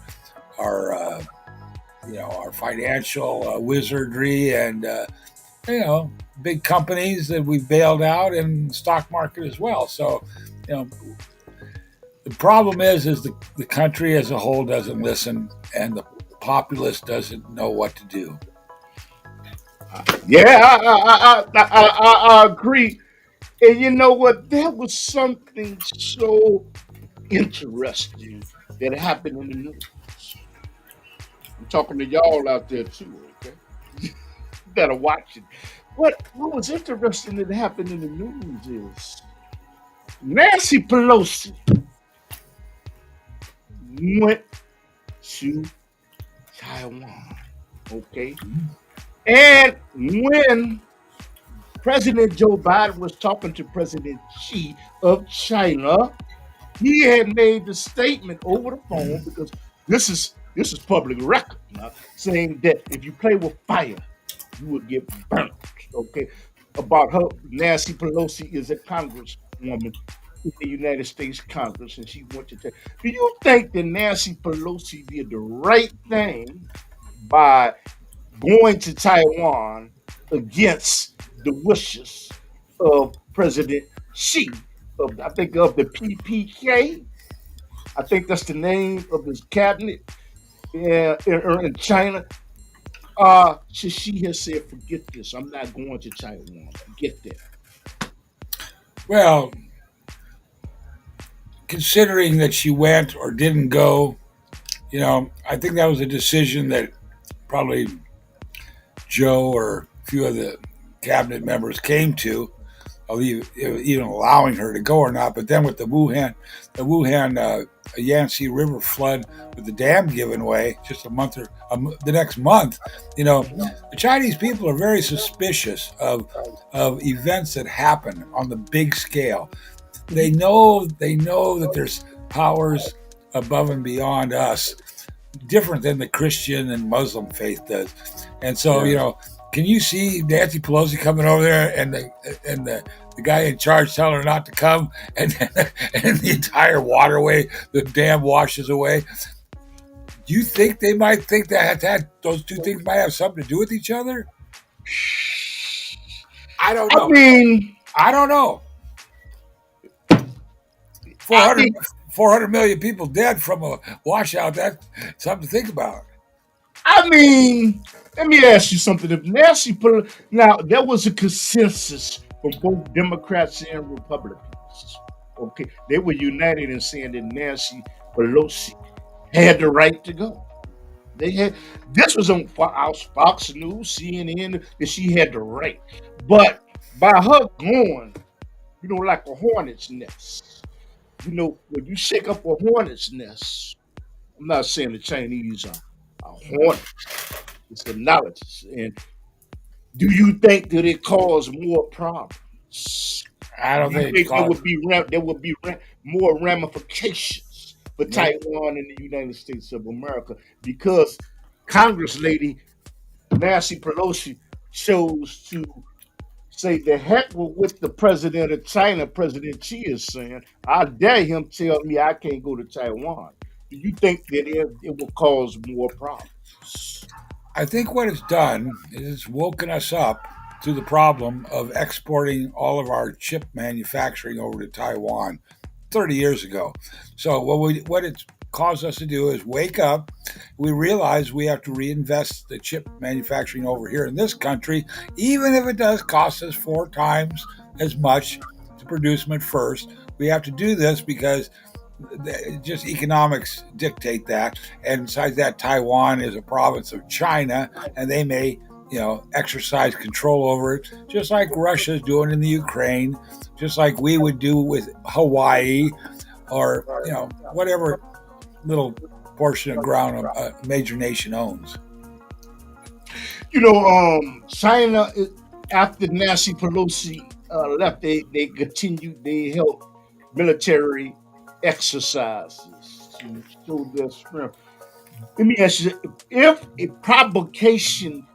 financial wizardry, and big companies that we've bailed out, and the stock market as well. So, the problem is the country as a whole doesn't listen, and the populace doesn't know what to do. Yeah, I agree. And you know what? There was something so interesting that happened in the news. I'm talking to y'all out there too, okay? You gotta watch it. What was interesting that happened in the news is Nancy Pelosi went to Taiwan, okay? And when President Joe Biden was talking to President Xi of China, he had made the statement over the phone, because this is public record now, saying that if you play with fire, you will get burnt. Okay, about her. Nancy Pelosi is a congresswoman in the United States Congress, and she went to. Do you think that Nancy Pelosi did the right thing by going to Taiwan against the wishes of President Xi, I think of the PPK? I think that's the name of his cabinet in China. She has said, forget this. I'm not going to Taiwan. Forget that. Well, considering that she went or didn't go, I think that was a decision that probably Joe or a few of the cabinet members came to, even allowing her to go or not. But then with the Wuhan Yancey River flood, with the dam giving way just the next month, the Chinese people are very suspicious of events that happen on the big scale. They know that there's powers above and beyond us, different than the Christian and Muslim faith does. And so, can you see Nancy Pelosi coming over there and the guy in charge telling her not to come, and the entire waterway, the dam washes away? Do you think they might think that those two things might have something to do with each other? I don't I know. mean, I don't know. I 400, mean, 400 million people dead from a washout. That's something to think about. I mean, let me ask you something. If Nancy Pelosi, now there was a consensus from both Democrats and Republicans. Okay, they were united in saying that Nancy Pelosi had the right to go. They had this was on Fox News, CNN, that she had the right. But by her going, like a hornet's nest, when you shake up a hornet's nest, I'm not saying the Chinese are hornets. It's analysis. And do you think that it caused more problems? I don't Do you think it's think there called. would be more ramifications for Nope. Taiwan and the United States of America because Congress lady Nancy Pelosi chose to say the heck with the president of China, President Xi is saying, I dare him tell me I can't go to Taiwan. Do you think that it will cause more problems? I think what it's done is it's woken us up to the problem of exporting all of our chip manufacturing over to Taiwan 30 years ago. So what it's caused us to do is wake up. We realize we have to reinvest the chip manufacturing over here in this country, even if it does cost us 4 times as much to produce them at first. We have to do this because just economics dictate that. And besides that, Taiwan is a province of China, and they may, exercise control over it, just like Russia's doing in the Ukraine, just like we would do with Hawaii, or whatever little portion of ground a major nation owns. China, after Nancy Pelosi left, they continued. They held military exercises to show their strength. Let me ask you: if a provocation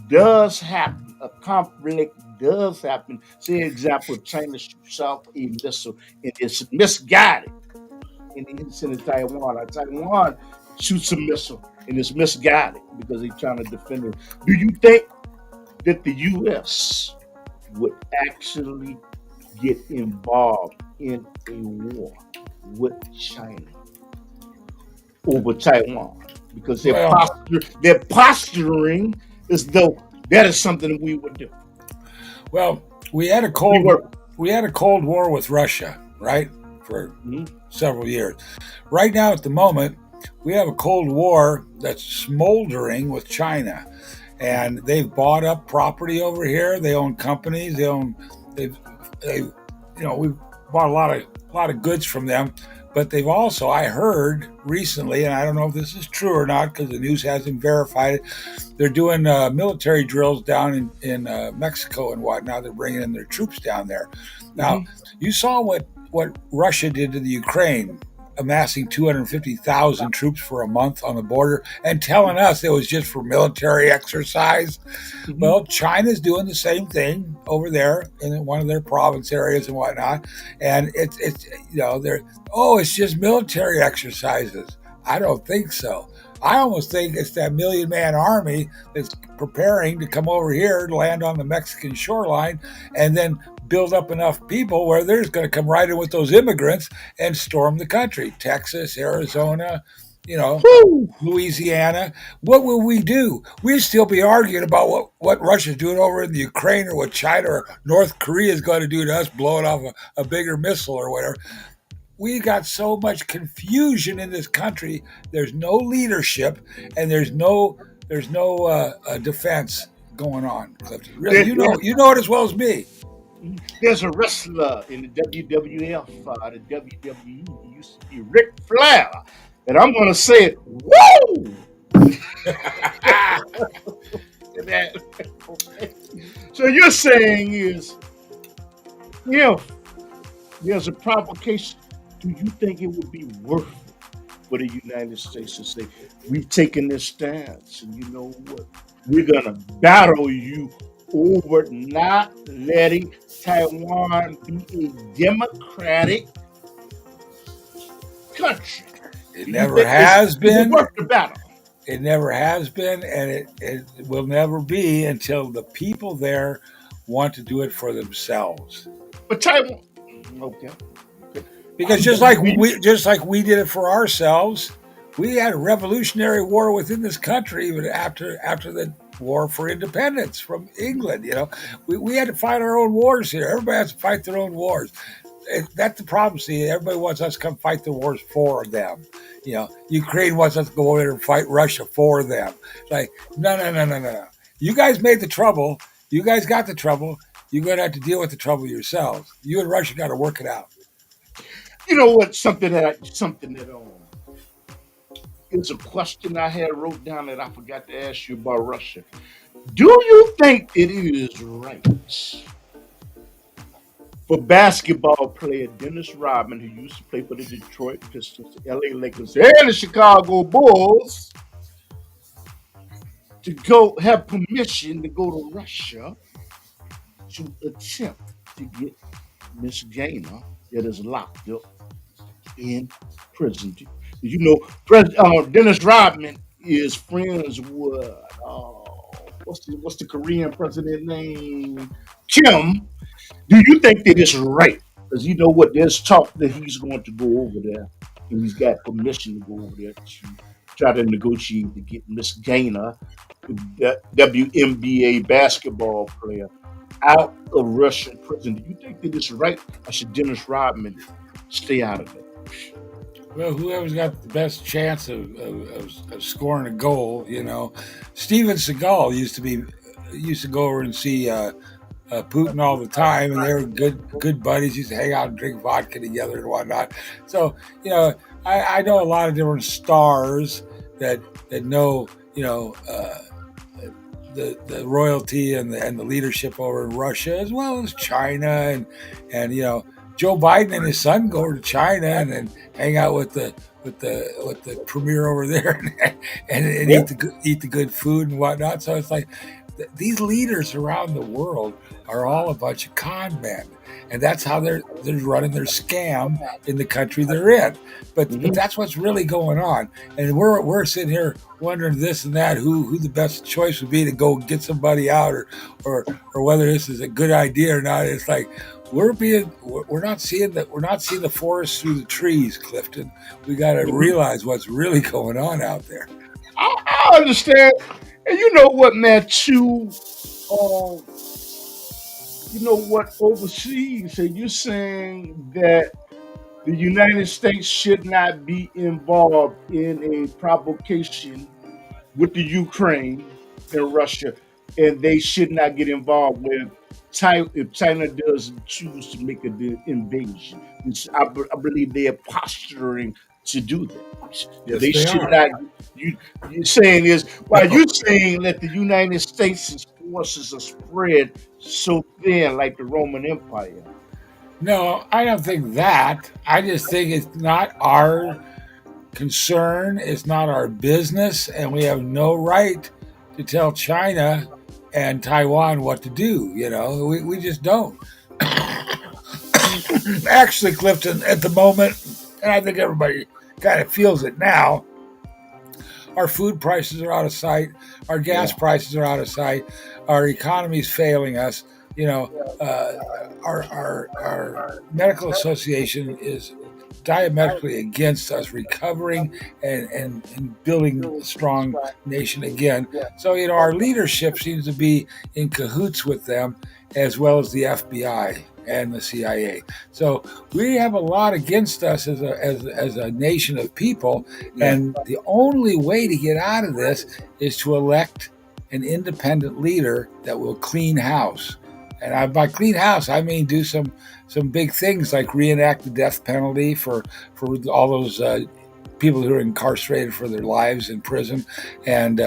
does happen, a conflict does happen, say, example, China shoots out a missile and it's misguided, and it's in Taiwan, or Taiwan shoots a missile and it's misguided because they're trying to defend it. Do you think that the U.S. would actually get involved in a war with China over Taiwan? Because they're posturing as though that is something we would do. Well, we had a cold war with Russia, right, for several years. Right now, at the moment, we have a cold war that's smoldering with China, and they've bought up property over here. They own companies. We've bought a lot of goods from them. But they've also, I heard recently, and I don't know if this is true or not because the news hasn't verified it, they're doing military drills down in Mexico and whatnot. They're bringing in their troops down there. Now, you saw what Russia did to the Ukraine, amassing 250,000 troops for a month on the border and telling us it was just for military exercise. Well, China's doing the same thing over there in one of their province areas and whatnot. And it's it's just military exercises. I don't think so. I almost think it's that 1 million man army that's preparing to come over here to land on the Mexican shoreline and then build up enough people where they're just going to come right in with those immigrants and storm the country. Texas, Arizona, Louisiana. What will we do? We'd still be arguing about what Russia's doing over in the Ukraine or what China or North Korea is going to do to us, blowing off a bigger missile or whatever. We got so much confusion in this country. There's no leadership and there's no defense going on, Clifton. Really, you know it as well as me. There's a wrestler in the WWF, the WWE, he used to be Ric Flair, and I'm going to say it, woo! So you're saying is, if there's a provocation, do you think it would be worth it for the United States to say, we've taken this stance, and you know what? We're going to battle you over not letting Taiwan be a democratic country. It never has been. Worth the battle. It never has been, and it will never be until the people there want to do it for themselves. But Taiwan, okay. Because just like we did it for ourselves, we had a revolutionary war within this country even after the war for independence from England. We had to fight our own wars here. Everybody has to fight their own wars. That's the problem. See, everybody wants us to come fight the wars for them. Ukraine wants us to go over there and fight Russia for them. Like, no. You guys made the trouble. You guys got the trouble. You're going to have to deal with the trouble yourselves. You and Russia got to work it out. You know what? Something that is a question I had wrote down that I forgot to ask you about Russia. Do you think it is right for basketball player Dennis Rodman, who used to play for the Detroit Pistons, the LA Lakers, and the Chicago Bulls, to go have permission to go to Russia to attempt to get Miss Gaynor that is locked up in prison? You know, Dennis Rodman is friends with what's the Korean president name? Kim. Do you think that it's right? Because you know what, there's talk that he's going to go over there, and he's got permission to go over there to try to negotiate to get Miss Gaynor, the WNBA basketball player, out of Russian prison. Do you think that it's right, or should Dennis Rodman stay out of it? Well, whoever's got the best chance of scoring a goal, Steven Seagal used to go over and see Putin all the time, and they were good buddies. Used to hang out and drink vodka together and whatnot. So I know a lot of different stars that know the royalty and the leadership over in Russia, as well as China, and Joe Biden and his son go over to China and then hang out with the premier over there and eat the good food and whatnot. So it's like these leaders around the world are all a bunch of con men, and that's how they're running their scam in the country they're in. But that's what's really going on, and we're sitting here wondering this and that, who the best choice would be to go get somebody out, or whether this is a good idea or not. It's like we're not seeing the forest through the trees, Clifton. We got to realize what's really going on out there. I understand. And you know what, man, too, you know what, overseas, so you're saying that the United States should not be involved in a provocation with the Ukraine and Russia, and they should not get involved with China if China doesn't choose to make an invasion. I believe they are posturing to do that. Yes, They they should are. not. You're saying is why you saying that the United States' forces are spread so thin like the Roman Empire. No, I don't think that. I just think it's not our concern. It's not our business, and we have no right to tell China and Taiwan what to do. We just don't. Actually, Clifton, at the moment, and I think everybody kind of feels it now, our food prices are out of sight. Our gas prices are out of sight. Our economy is failing us. Our medical association is diametrically against us recovering and building a strong nation again. So, our leadership seems to be in cahoots with them, as well as the FBI and the CIA. So we have a lot against us as a nation of people, and the only way to get out of this is to elect an independent leader that will clean house. And by clean house, I mean do some big things like reenact the death penalty for all those people who are incarcerated for their lives in prison, and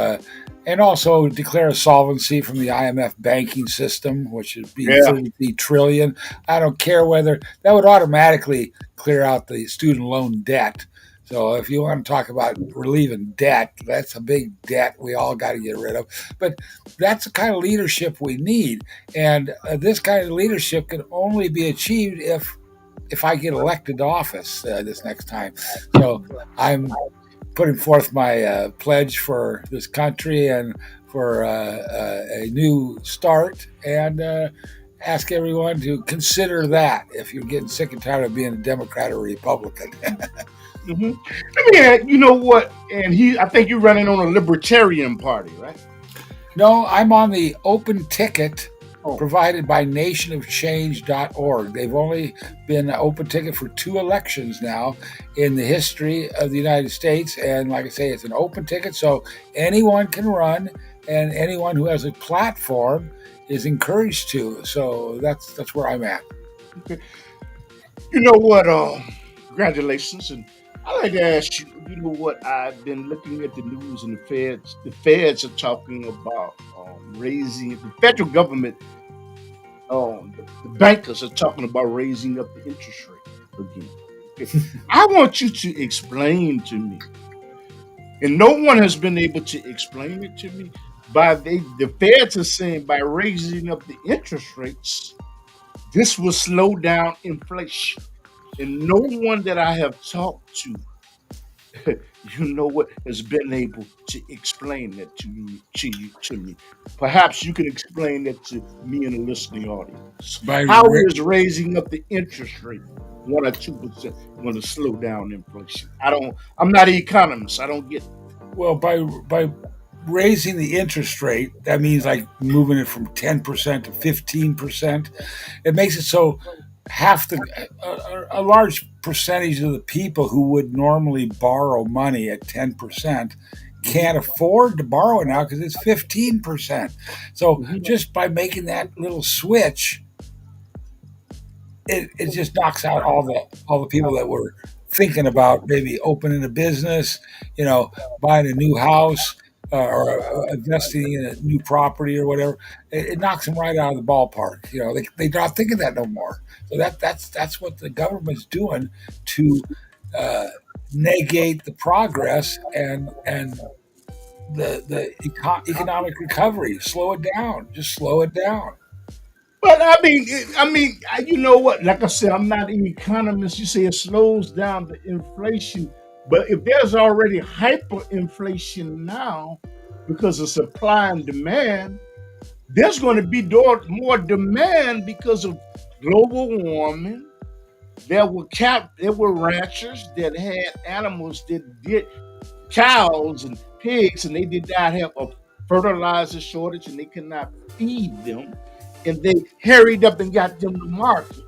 also declare a solvency from the IMF banking system, which would be 33 trillion. I don't care whether that would automatically clear out the student loan debt. So if you want to talk about relieving debt, that's a big debt we all got to get rid of. But that's the kind of leadership we need. And this kind of leadership can only be achieved if I get elected to office this next time. So I'm putting forth my pledge for this country and for a new start, and ask everyone to consider that if you're getting sick and tired of being a Democrat or Republican. Mm-hmm. I mean, you know what? And I think you're running on a Libertarian Party, right? No, I'm on the open ticket provided by nationofchange.org. They've only been an open ticket for 2 elections now in the history of the United States. And like I say, it's an open ticket, so anyone can run, and anyone who has a platform is encouraged to. So that's where I'm at. Okay. You know what? Congratulations. And I'd like to ask you, you know what? I've been looking at the news, and the feds are talking about raising the federal government. The bankers are talking about raising up the interest rate again. Okay. I want you to explain to me, and no one has been able to explain it to me. The feds are saying by raising up the interest rates, this will slow down inflation. And no one that I have talked to, you know what, has been able to explain that to me. Perhaps you can explain that to me and the listening audience. How is raising up the interest rate 1 or 2% going to slow down inflation? I'm not an economist. I don't get it. Well, by raising the interest rate, that means like moving it from 10% to 15%. It makes it so a large percentage of the people who would normally borrow money at 10% can't afford to borrow it now because it's 15%. So just by making that little switch, it just knocks out all the people that were thinking about maybe opening a business, buying a new house, or investing in a new property or whatever. It knocks them right out of the ballpark. They're not thinking that no more. So that's what the government's doing to negate the progress and the economic recovery. Slow it down. Just slow it down. But I mean, you know what? Like I said, I'm not an economist. You say it slows down the inflation, but if there's already hyperinflation now because of supply and demand, there's going to be more demand because of global warming. There were ranchers that had animals that did cows and pigs, and they did not have a fertilizer shortage, and they could not feed them. And they hurried up and got them to market.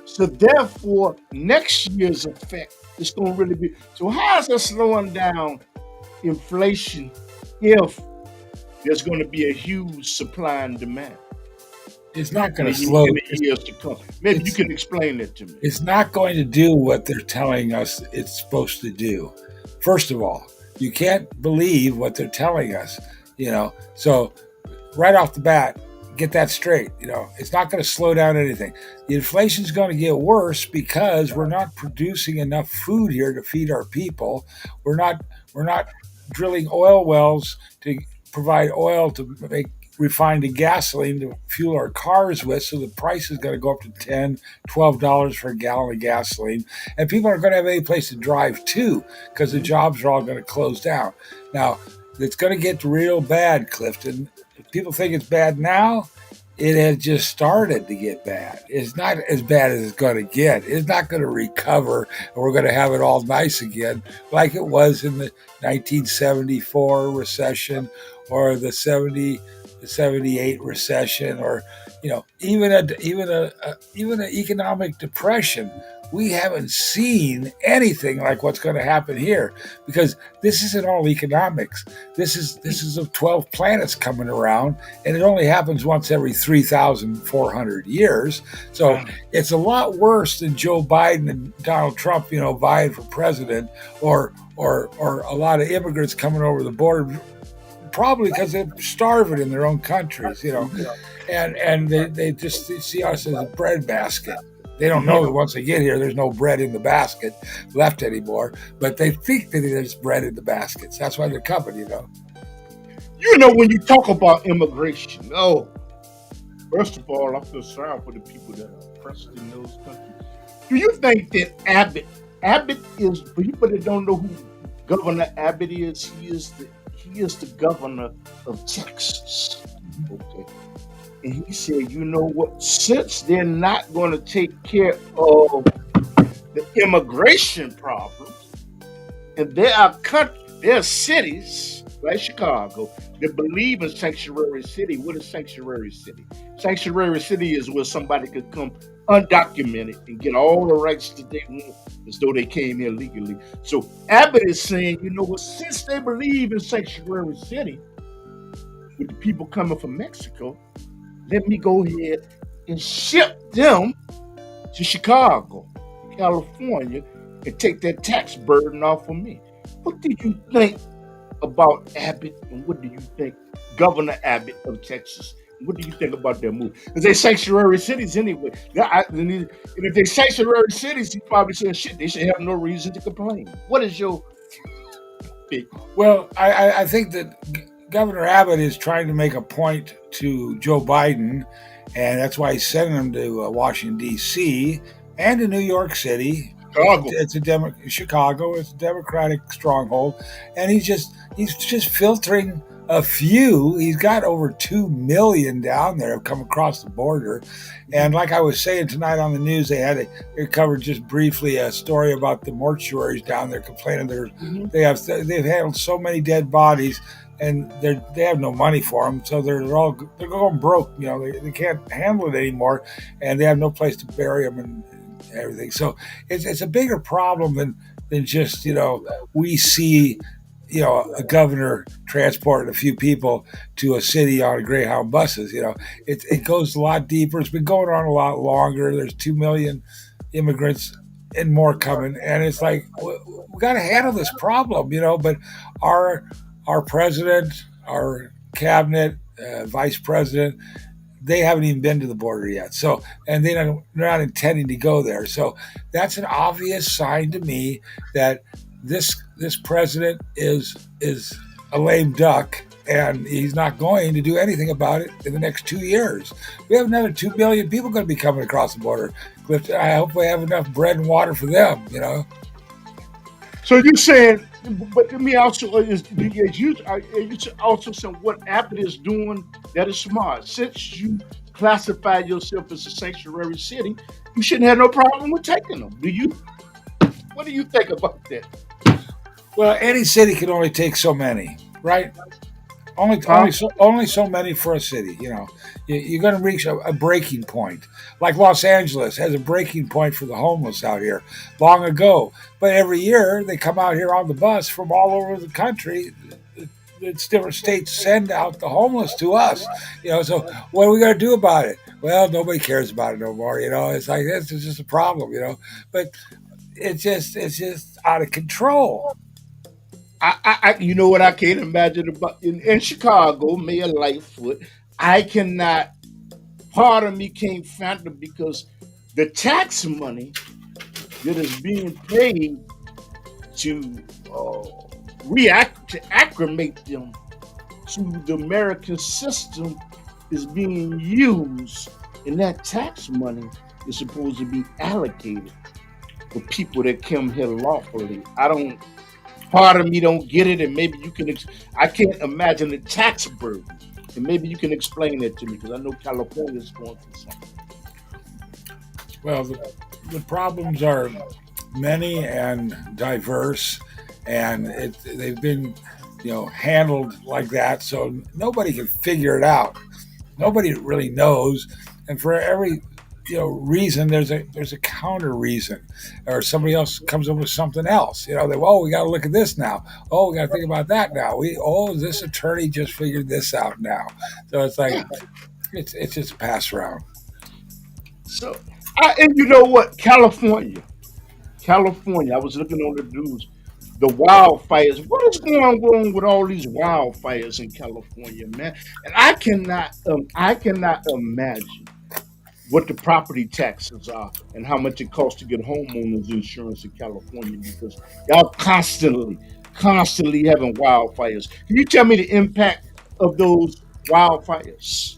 So therefore, next year's effect is going to really be. So how is that slowing down inflation if there's going to be a huge supply and demand? It's not going to slow in the years to come. Maybe you can explain that to me. It's not going to do what they're telling us it's supposed to do. First of all, you can't believe what they're telling us. So right off the bat, get that straight. It's not going to slow down anything. The inflation is going to get worse because we're not producing enough food here to feed our people. We're not drilling oil wells to provide oil to make refined gasoline to fuel our cars with. So the price is going to go up to $10, $12 for a gallon of gasoline. And people aren't going to have any place to drive to because the jobs are all going to close down. Now, it's going to get real bad, Clifton. People think it's bad now. It has just started to get bad. It's not as bad as it's going to get. It's not going to recover, and we're going to have it all nice again like it was in the 1974 recession or the 78 recession, or even an economic depression. We haven't seen anything like what's going to happen here because this isn't all economics. This is of 12 planets coming around, and it only happens once every 3,400 years. So it's a lot worse than Joe Biden and Donald Trump, vying for president, or a lot of immigrants coming over the border, probably because they're starving in their own countries, and they just see us as a bread basket. They don't know that once they get here, there's no bread in the basket left anymore, but they think that there's bread in the baskets. That's why they're coming, When you talk about immigration, first of all, I feel sorry for the people that are oppressed in those countries. Do you think that Abbott is, for people that don't know who Governor Abbott he is the governor of Texas. Okay. And he said, you know what? Since they're not going to take care of the immigration problems, and there are cities like Chicago that believe in sanctuary city. What is sanctuary city? Sanctuary city is where somebody could come undocumented and get all the rights that they want as though they came here legally. So Abbott is saying, you know what, since they believe in sanctuary city with the people coming from Mexico, let me go ahead and ship them to Chicago, California, and take that tax burden off of me. What do you think about Abbott, and what do you think Governor Abbott of Texas? What do you think about their move? Because they're sanctuary cities anyway. And if they're sanctuary cities, he probably said, shit, they should have no reason to complain. What is your big? Well, I think that Governor Abbott is trying to make a point to Joe Biden, and that's why he's sending him to Washington, D.C. and to New York City. Chicago. Chicago. It's a Democratic stronghold, and he's just filtering a few. He's got over 2 million down there have come across the border, and like I was saying tonight on the news, they covered just briefly a story about the mortuaries down there complaining they've handled so many dead bodies, and they have no money for them, so they're going broke. You know, they can't handle it anymore, and they have no place to bury them and everything. So it's a bigger problem than just, we see, a governor transporting a few people to a city on Greyhound buses. It goes a lot deeper. It's been going on a lot longer. There's 2 million immigrants and more coming, and it's like we got to handle this problem, but our president, our cabinet, vice president, they haven't even been to the border yet. So, and they're not intending to go there. So that's an obvious sign to me that this president is a lame duck, and he's not going to do anything about it in the next 2 years. We have another 2 billion people going to be coming across the border. Clifton, I hope we have enough bread and water for them, So you're saying, but to me also you also saying what Abbott is doing that is smart. Since you classify yourself as a sanctuary city, you shouldn't have no problem with taking them. Do you? What do you think about that? Well, any city can only take so many, right? Only so many for a city. You're going to reach a breaking point. Like Los Angeles has a breaking point for the homeless out here long ago. But every year they come out here on the bus from all over the country. It's different states send out the homeless to us. So what are we going to do about it? Well, nobody cares about it no more. It's like this is just a problem. But it's just out of control. You know what I can't imagine about in Chicago, Mayor Lightfoot. I cannot. Part of me can't fathom because the tax money that is being paid to acclimate them to the American system is being used, and that tax money is supposed to be allocated for people that come here lawfully. Part of me don't get it, and maybe you can. I can't imagine the tax burden, and maybe you can explain that to me because I know California is going through something. Well, the problems are many and diverse, and they've been, handled like that, so nobody can figure it out. Nobody really knows, and for every reason, there's a counter reason, or somebody else comes up with something else. We got to look at this now. We got to think about that now. This attorney just figured this out now. So it's like it's just a pass around. So, and you know what, California. I was looking on the news. The wildfires. What is going on with all these wildfires in California, man? And I cannot imagine what the property taxes are and how much it costs to get homeowners insurance in California, because y'all constantly having wildfires. Can you tell me the impact of those wildfires?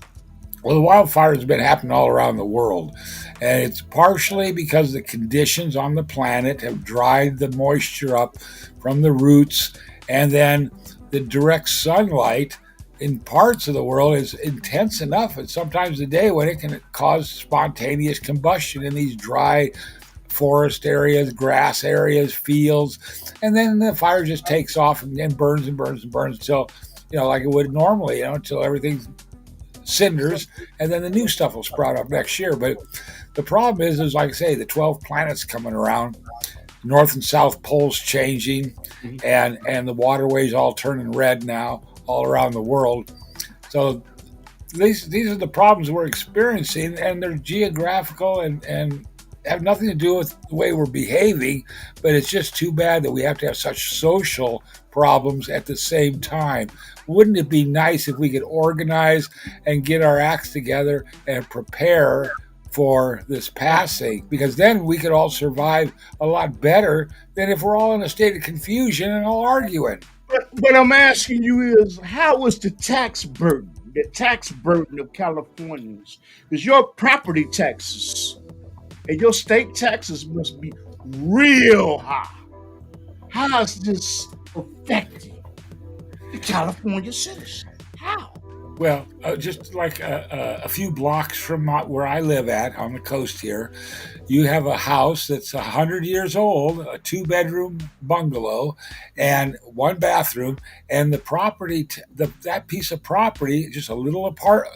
Well, the wildfires have been happening all around the world, and it's partially because the conditions on the planet have dried the moisture up from the roots, and then the direct sunlight in parts of the world is intense enough at sometimes a day when it can cause spontaneous combustion in these dry forest areas, grass areas, fields, and then the fire just takes off and burns and burns and burns until, like it would normally, until everything's cinders, and then the new stuff will sprout up next year. But the problem is like I say, the 12 planets coming around, north and south poles changing, and the waterways all turning red now all around the world. So these are the problems we're experiencing, and they're geographical and have nothing to do with the way we're behaving, but it's just too bad that we have to have such social problems at the same time. Wouldn't it be nice if we could organize and get our acts together and prepare for this passing? Because then we could all survive a lot better than if we're all in a state of confusion and all arguing. But I'm asking you is, how is the tax burden of Californians? Because your property taxes and your state taxes must be real high. How is this affecting the California citizen? How? Well, just like a few blocks from where I live at on the coast here, you have a house that's 100 years old, a 2-bedroom bungalow, and 1 bathroom, and the property, that piece of property, just a little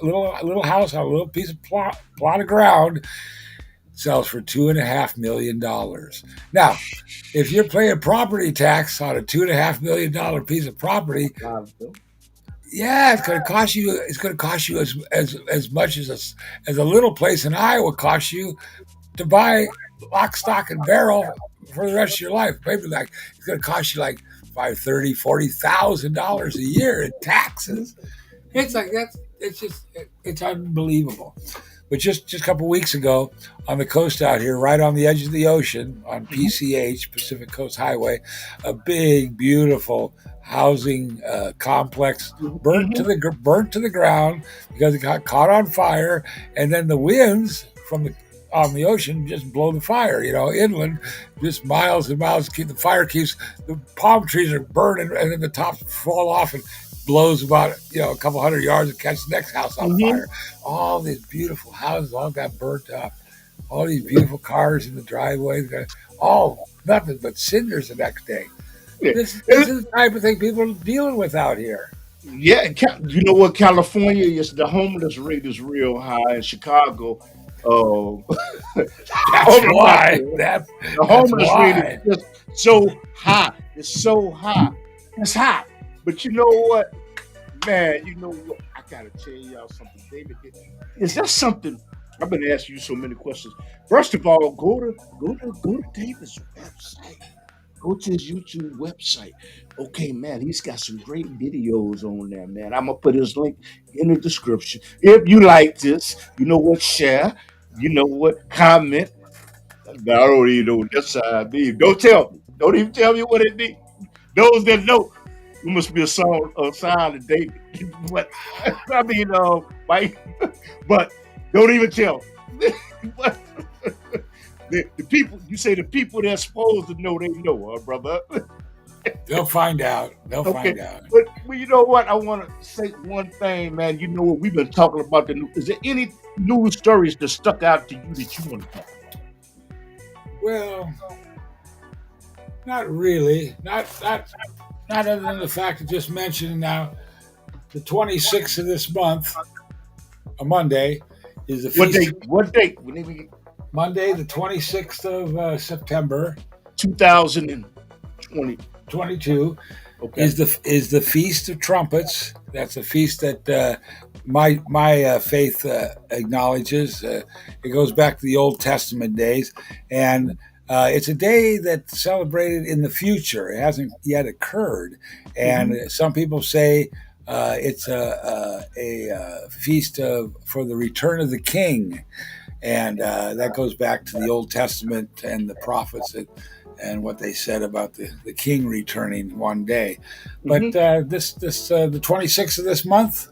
little house on a little piece of plot of ground, sells for $2.5 million. Now, if you're paying property tax on a $2.5 million piece of property, yeah, it's going to cost you. It's going to cost you as much as a little place in Iowa costs you to buy lock, stock, and barrel for the rest of your life. Maybe it's going to cost you like $30,000, $40,000 a year in taxes. It's like it's unbelievable. But just a couple of weeks ago, on the coast out here, right on the edge of the ocean, on PCH, Pacific Coast Highway, a big, beautiful housing complex burnt to the ground because it got caught on fire, and then the winds on the ocean just blow the fire, inland, just miles and miles. The palm trees are burning, and then the tops fall off and blows about a couple hundred yards and catches the next house on fire. All these beautiful houses all got burnt up. All these beautiful cars in the driveway, all nothing but cinders the next day. This is the type of thing people are dealing with out here. Yeah, you know what? California is, the homeless rate is real high in Chicago. That's why. The homeless rate is just so high. It's so high. It's hot. But you know what, man? I gotta tell y'all something, David. Is that something? I've been asking you so many questions. First of all, go to David's website. Go to his YouTube website. Okay, man, he's got some great videos on there, man. I'm gonna put his link in the description. If you like this, you know what, share. You know what, comment. I don't even know what that side means. Don't tell me. Don't even tell me what it means. Those that know. It must be a sign of David. But I mean, Mike. But don't even tell. But the people, you say the people that's supposed to know, they know, brother. They'll find out. Find out. But you know what? I want to say one thing, man. You know what? We've been talking about the news. Is there any news stories that stuck out to you that you want to talk about? Well, not really. Not other than the fact I just mentioned now, the 26th of this month, a Monday, is the feast. What date? Monday, the 26th of September, 2022. Okay. is the Feast of Trumpets. That's a feast that my faith acknowledges. It goes back to the Old Testament days, and it's a day that's celebrated in the future. It hasn't yet occurred, and some people say it's a feast for the return of the King, and that goes back to the Old Testament and the prophets and what they said about the King returning one day. But the 26th of this month,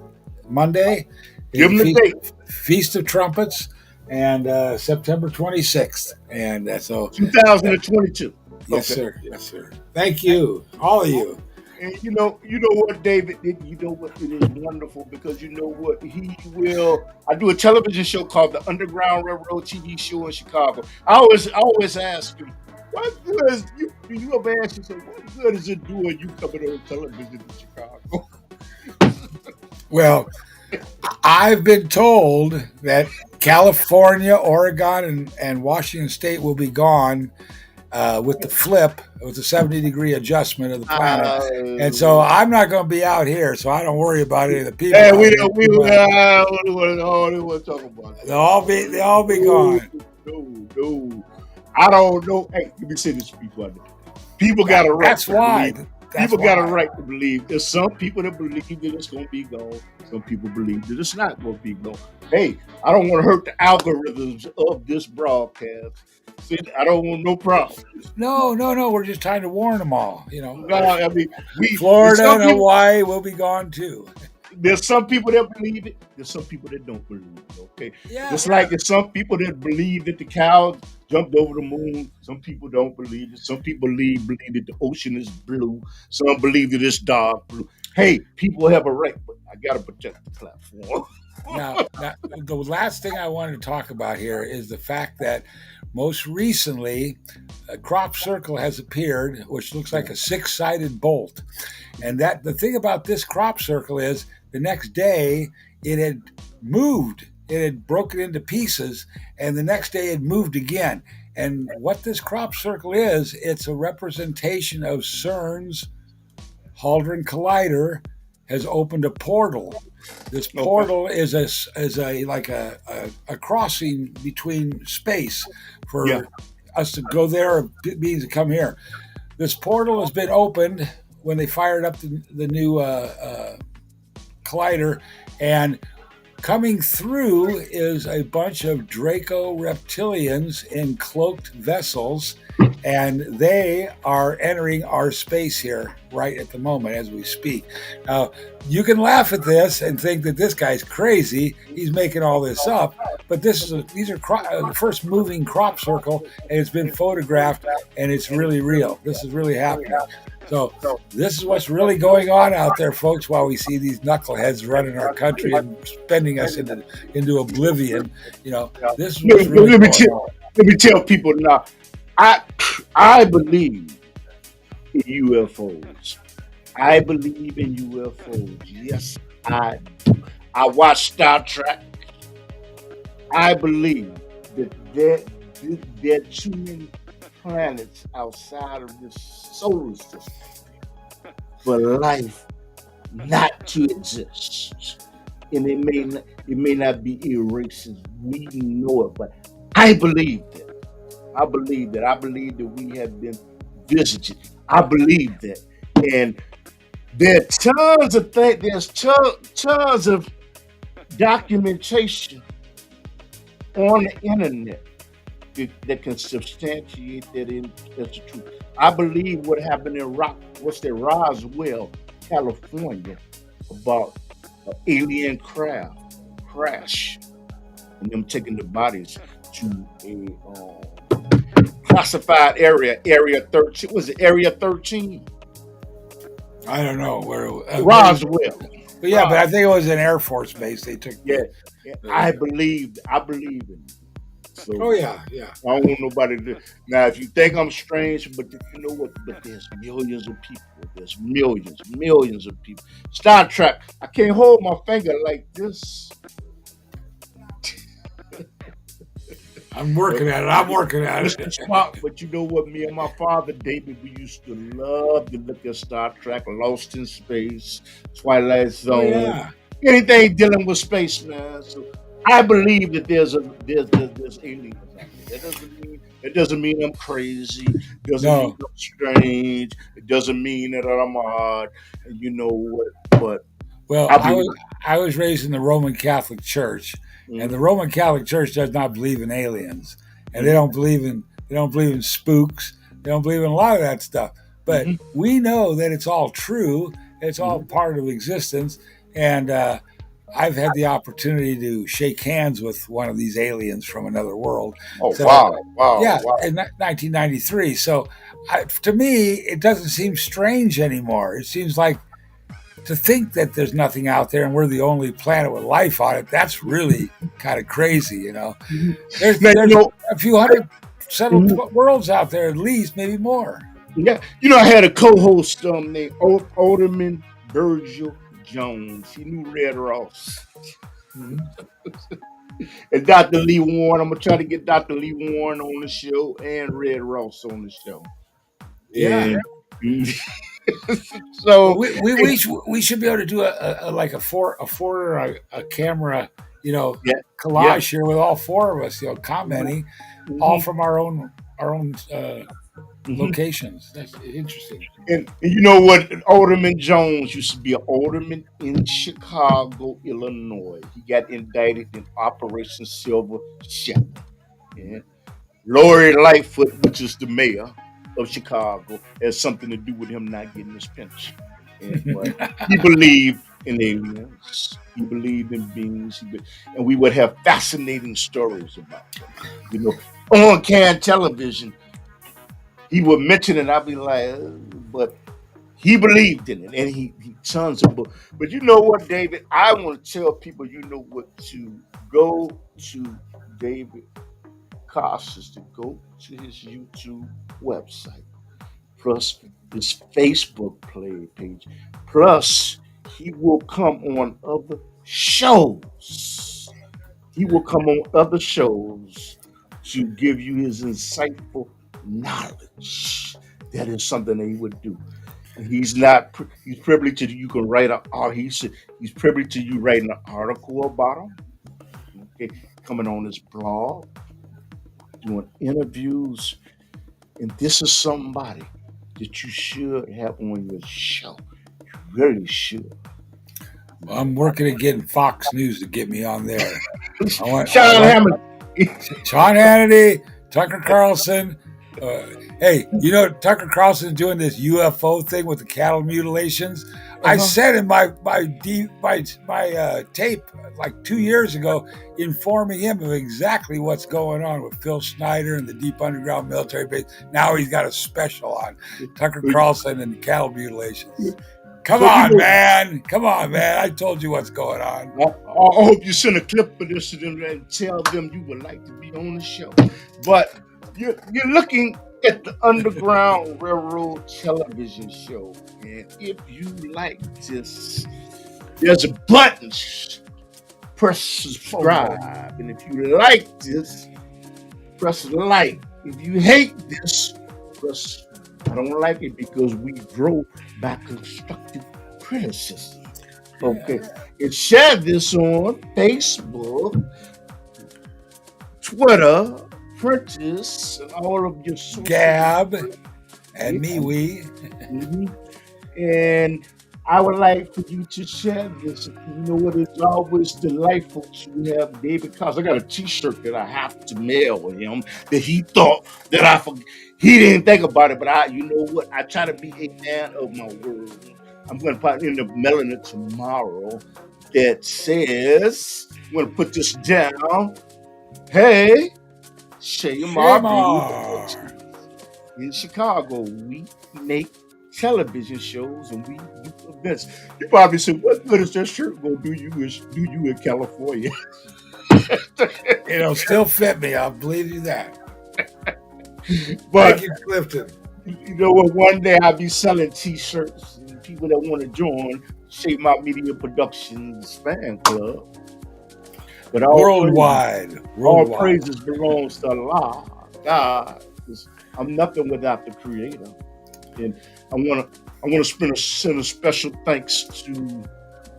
Monday, give them the date. Feast of Trumpets, and September 26th. And so, 2022. yes, Okay. sir. Yes, sir. Thank you, all of you. And you know what, David? You know what? It is wonderful because you know what? I do a television show called the Underground Railroad TV show in Chicago. I always ask you, what good is you? Do you ever ask yourself, what good is it doing you coming on television in Chicago? Well, I've been told that California, Oregon, and Washington State will be gone with the flip, with the 70-degree adjustment of the planet. And so I'm not going to be out here, so I don't worry about any of the people. Hey, we don't want to talk about that. They'll all be gone. No. I don't know. Hey, let me say this to people out there. People got a right. That's why. People got a right to believe. There's some people that believe that it's going to be gone. Some people believe that it's not going to be gone. Hey, I don't want to hurt the algorithms of this broadcast. See, I don't want no problem. No. We're just trying to warn them all. You know, No, I mean, Florida and Hawaii will be gone too. There's some people that believe it. There's some people that don't believe it. Okay, just like there's some people that believe that the cows jumped over the moon. Some people don't believe it. Some people believe that the ocean is blue. Some believe that it's dark blue. Hey, people have a right, but I gotta protect the platform. Now, the last thing I wanted to talk about here is the fact that most recently a crop circle has appeared, which looks like a 6-sided bolt. And that the thing about this crop circle is the next day it had moved. It had broken into pieces, and the next day it moved again. And what this crop circle is, it's a representation of CERN's Hadron Collider has opened a portal. This portal is a crossing between space for us to go there, or beings to come here. This portal has been opened when they fired up the new collider, and coming through is a bunch of Draco reptilians in cloaked vessels, and they are entering our space here right at the moment as we speak. Now, you can laugh at this and think that this guy's crazy. He's making all this up, but these are the first moving crop circle, and it's been photographed, and it's really real. This is really happening. So this is what's really going on out there, folks, while we see these knuckleheads running our country and spending us into oblivion. You know, this is what's really going on. Let me tell people now, I believe in UFOs. I believe in UFOs. Yes, I do. I watch Star Trek. I believe that there are too many planets outside of this solar system for life not to exist. And it may not be erased as we know it, but I believe that. I believe that we have been visited. I believe that. And there are tons of things, there's tons of documentation on the internet that can substantiate that that's the truth. I believe what happened in Roswell, California, about an alien craft crash and them taking the bodies to a classified area 13. Was it Area 13? I don't know where Roswell. But yeah, but I think it was an Air Force base they took. Yeah. I believe in it. So, oh yeah. I don't want nobody to. Now, if you think I'm strange, but you know what? But there's millions of people. There's millions of people. Star Trek. I can't hold my finger like this. I'm working at it. Mr. Smart, but you know what? Me and my father, David, we used to love to look at Star Trek, Lost in Space, Twilight Zone, anything dealing with space, man. So I believe that there's aliens out there. That doesn't mean I'm crazy. It doesn't mean I'm strange. It doesn't mean that I'm odd. And you know what? But I was raised in the Roman Catholic Church. And the Roman Catholic Church does not believe in aliens, and they don't believe in spooks. They don't believe in a lot of that stuff. But we know that it's all true. It's all part of existence. And I've had the opportunity to shake hands with one of these aliens from another world. Oh, So, wow, yeah, wow. in 1993. So, to me, it doesn't seem strange anymore. It seems like to think that there's nothing out there and we're the only planet with life on it. That's really kind of crazy, you know. Now, There's a few hundred settled mhm, worlds out there, at least, maybe more. yeah, I had a co-host named Alderman Virgil Jones. He knew Red Ross. Mhm. And Dr. Lee Warren. I'm gonna try to get Dr. Lee Warren on the show and Red Ross on the show. Yeah. And Well, so, we should be able to do a like a four a camera, you know, yeah, yeah. collage here with all four of us, you know, commenting, all Mhm, from our own mhm. locations. That's interesting. And you know what? Alderman Jones used to be an alderman in Chicago, Illinois. He got indicted in Operation Silver Shepherd. Yeah. Lori Lightfoot, which is the mayor of Chicago, has something to do with him not getting his pension. And but he believed in aliens. He believed in beings. And we would have fascinating stories about them. You know, on can television, he would mention it. I'd be like, but he believed in it, and he tons of books. But you know what, David? I want to tell people, you know what, to go to David Kass is to go to his YouTube website, plus his Facebook page, plus he will come on other shows. He will come on other shows to give you his insightful knowledge. That is something that he would do. He's not. He's privy to you. Can write he's privy to you writing an article about him. Okay, coming on his blog, doing interviews, and this is somebody that you should have on your show. You really should. I'm working at getting Fox News to get me on there. I Sean want Hammond. Sean Hannity, Tucker Carlson. Hey, you know Tucker Carlson's doing this UFO thing with the cattle mutilations. I Uh-huh. said in my tape like 2 years ago, informing him of exactly what's going on with Phil Schneider and the deep underground military base. Now he's got a special on Tucker Carlson and the cattle mutilations. Come So on, man! Come on, man! I told you what's going on. I hope you send a clip of this to them and tell them you would like to be on the show. But you're looking at the Underground Railroad television show, and if you like this, there's a button. Press subscribe, and if you like this, press like. If you hate this, press I don't like it, because we grow by constructive criticism. Okay. And share this on Facebook, Twitter, Prentice, and all of your social Gab and media. MeWe. Mhm. And I would like for you to share this. You know what? It's always delightful to have David Cox. I got a T-shirt that I have to mail him that he thought that I forgot. He didn't think about it, but you know what? I try to be a man of my word. I'm going to probably end up mailing it tomorrow. That says, I'm going to put this down. Hey, Shaymar B. Shamar. In Chicago, we make television shows and we do events. You probably said, "What good is that shirt going to do you in California?" It'll still fit me. I'll believe you that. Thank But you, Clifton. you know what? One day I'll be selling T-shirts, and people that want to join Shape My Media Productions fan club. But Worldwide. all Worldwide. praises belongs to Allah, God. 'Cause I'm nothing without the Creator, and I want to send a special thanks to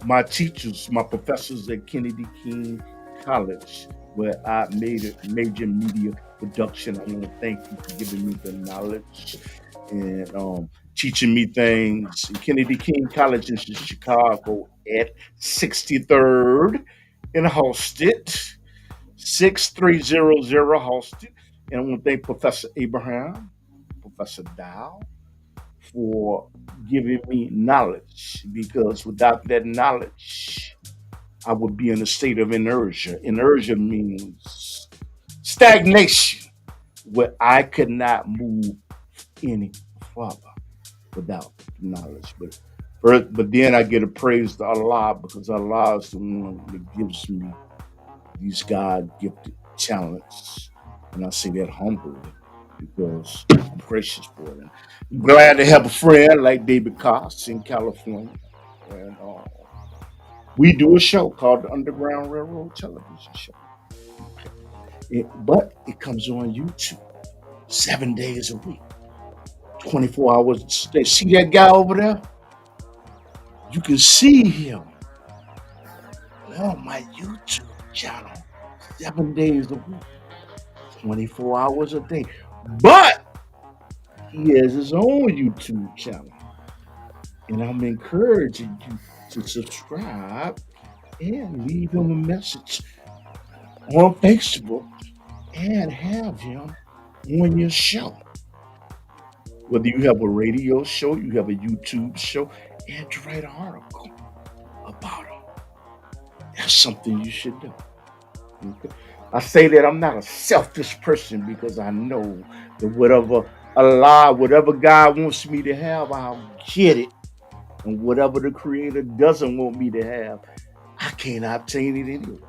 my teachers, my professors at Kennedy King College, where I made a major media production. I want to thank you for giving me the knowledge and teaching me things. Kennedy King College is in Chicago at 63rd in Halsted, 6300 Halsted. And I want to thank Professor Abraham, Professor Dow, for giving me knowledge, because without that knowledge, I would be in a state of inertia. Inertia means stagnation, where I could not move any further without knowledge. But then I get to praise to Allah because Allah is the one that gives me these God gifted talents. And I say that humbly because I'm gracious for it. I'm glad to have a friend like David Kass in California. And we do a show called the Underground Railroad Television Show. But it comes on YouTube 7 days a week, 24 hours a day. See that guy over there? You can see him on my YouTube channel 7 days a week, 24 hours a day. But he has his own YouTube channel. And I'm encouraging you to subscribe and leave him a message on Facebook and have him on your show. Whether you have a radio show, you have a YouTube show, and to write an article about him. That's something you should do. Okay? I say that I'm not a selfish person because I know that whatever God wants me to have, I'll get it. And whatever the Creator doesn't want me to have, I can't obtain it anyway.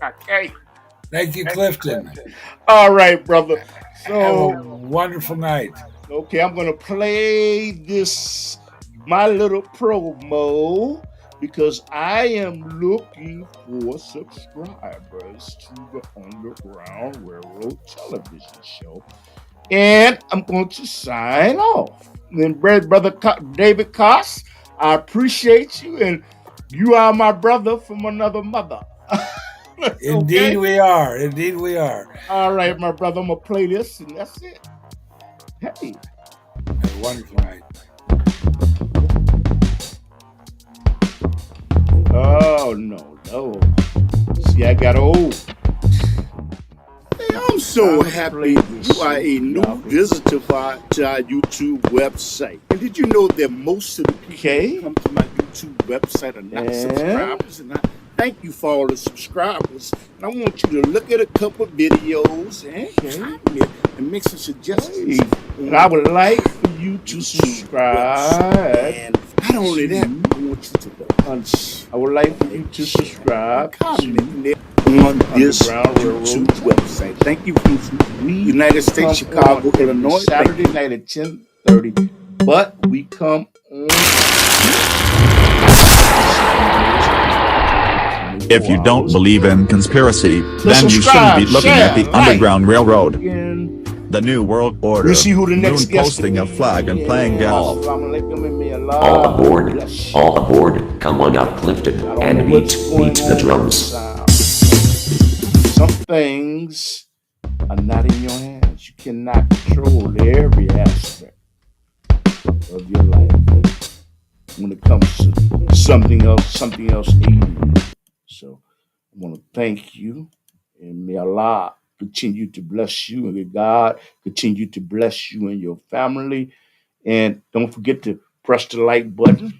I can't. Thank you, Clifton. All right, brother. Have a So, wonderful night. okay, I'm going to play my little promo, because I am looking for subscribers to the Underground Railroad Television Show. And I'm going to sign off. And brother David Kass, I appreciate you, and you are my brother from another mother. Indeed we are. Indeed we are. All right, my brother, I'm going to play this, and that's it. Hey. Have a wonderful night. Oh, no. See, I got old. Hey, I'm so happy you are a new visitor to our YouTube website. And did you know that most of the people who come to my YouTube website are not subscribers? And I thank you for all the subscribers. And I want you to look at a couple videos and comment and make some suggestions. And I would like for you to subscribe. And not only that, I want you to I would like for you to subscribe comment on this YouTube website. Thank you from United States, Chicago, Illinois. Saturday night at 10:30. But we come on. If you don't believe in conspiracy, then you shouldn't be looking at the Underground Railroad. The New World Order, moon posting a flag and playing golf. All aboard, come on up Clifton, and beat the drums. Some things are not in your hands. You cannot control every aspect of your life when it comes to something else aiding you. So I want to thank you, and may Allah continue to bless you, and may God continue to bless you and your family. And don't forget to press the like button,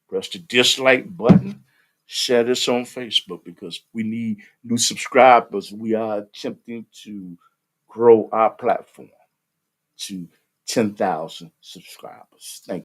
press the dislike button, share this on Facebook, because we need new subscribers. We are attempting to grow our platform to 10,000 subscribers. Thank you.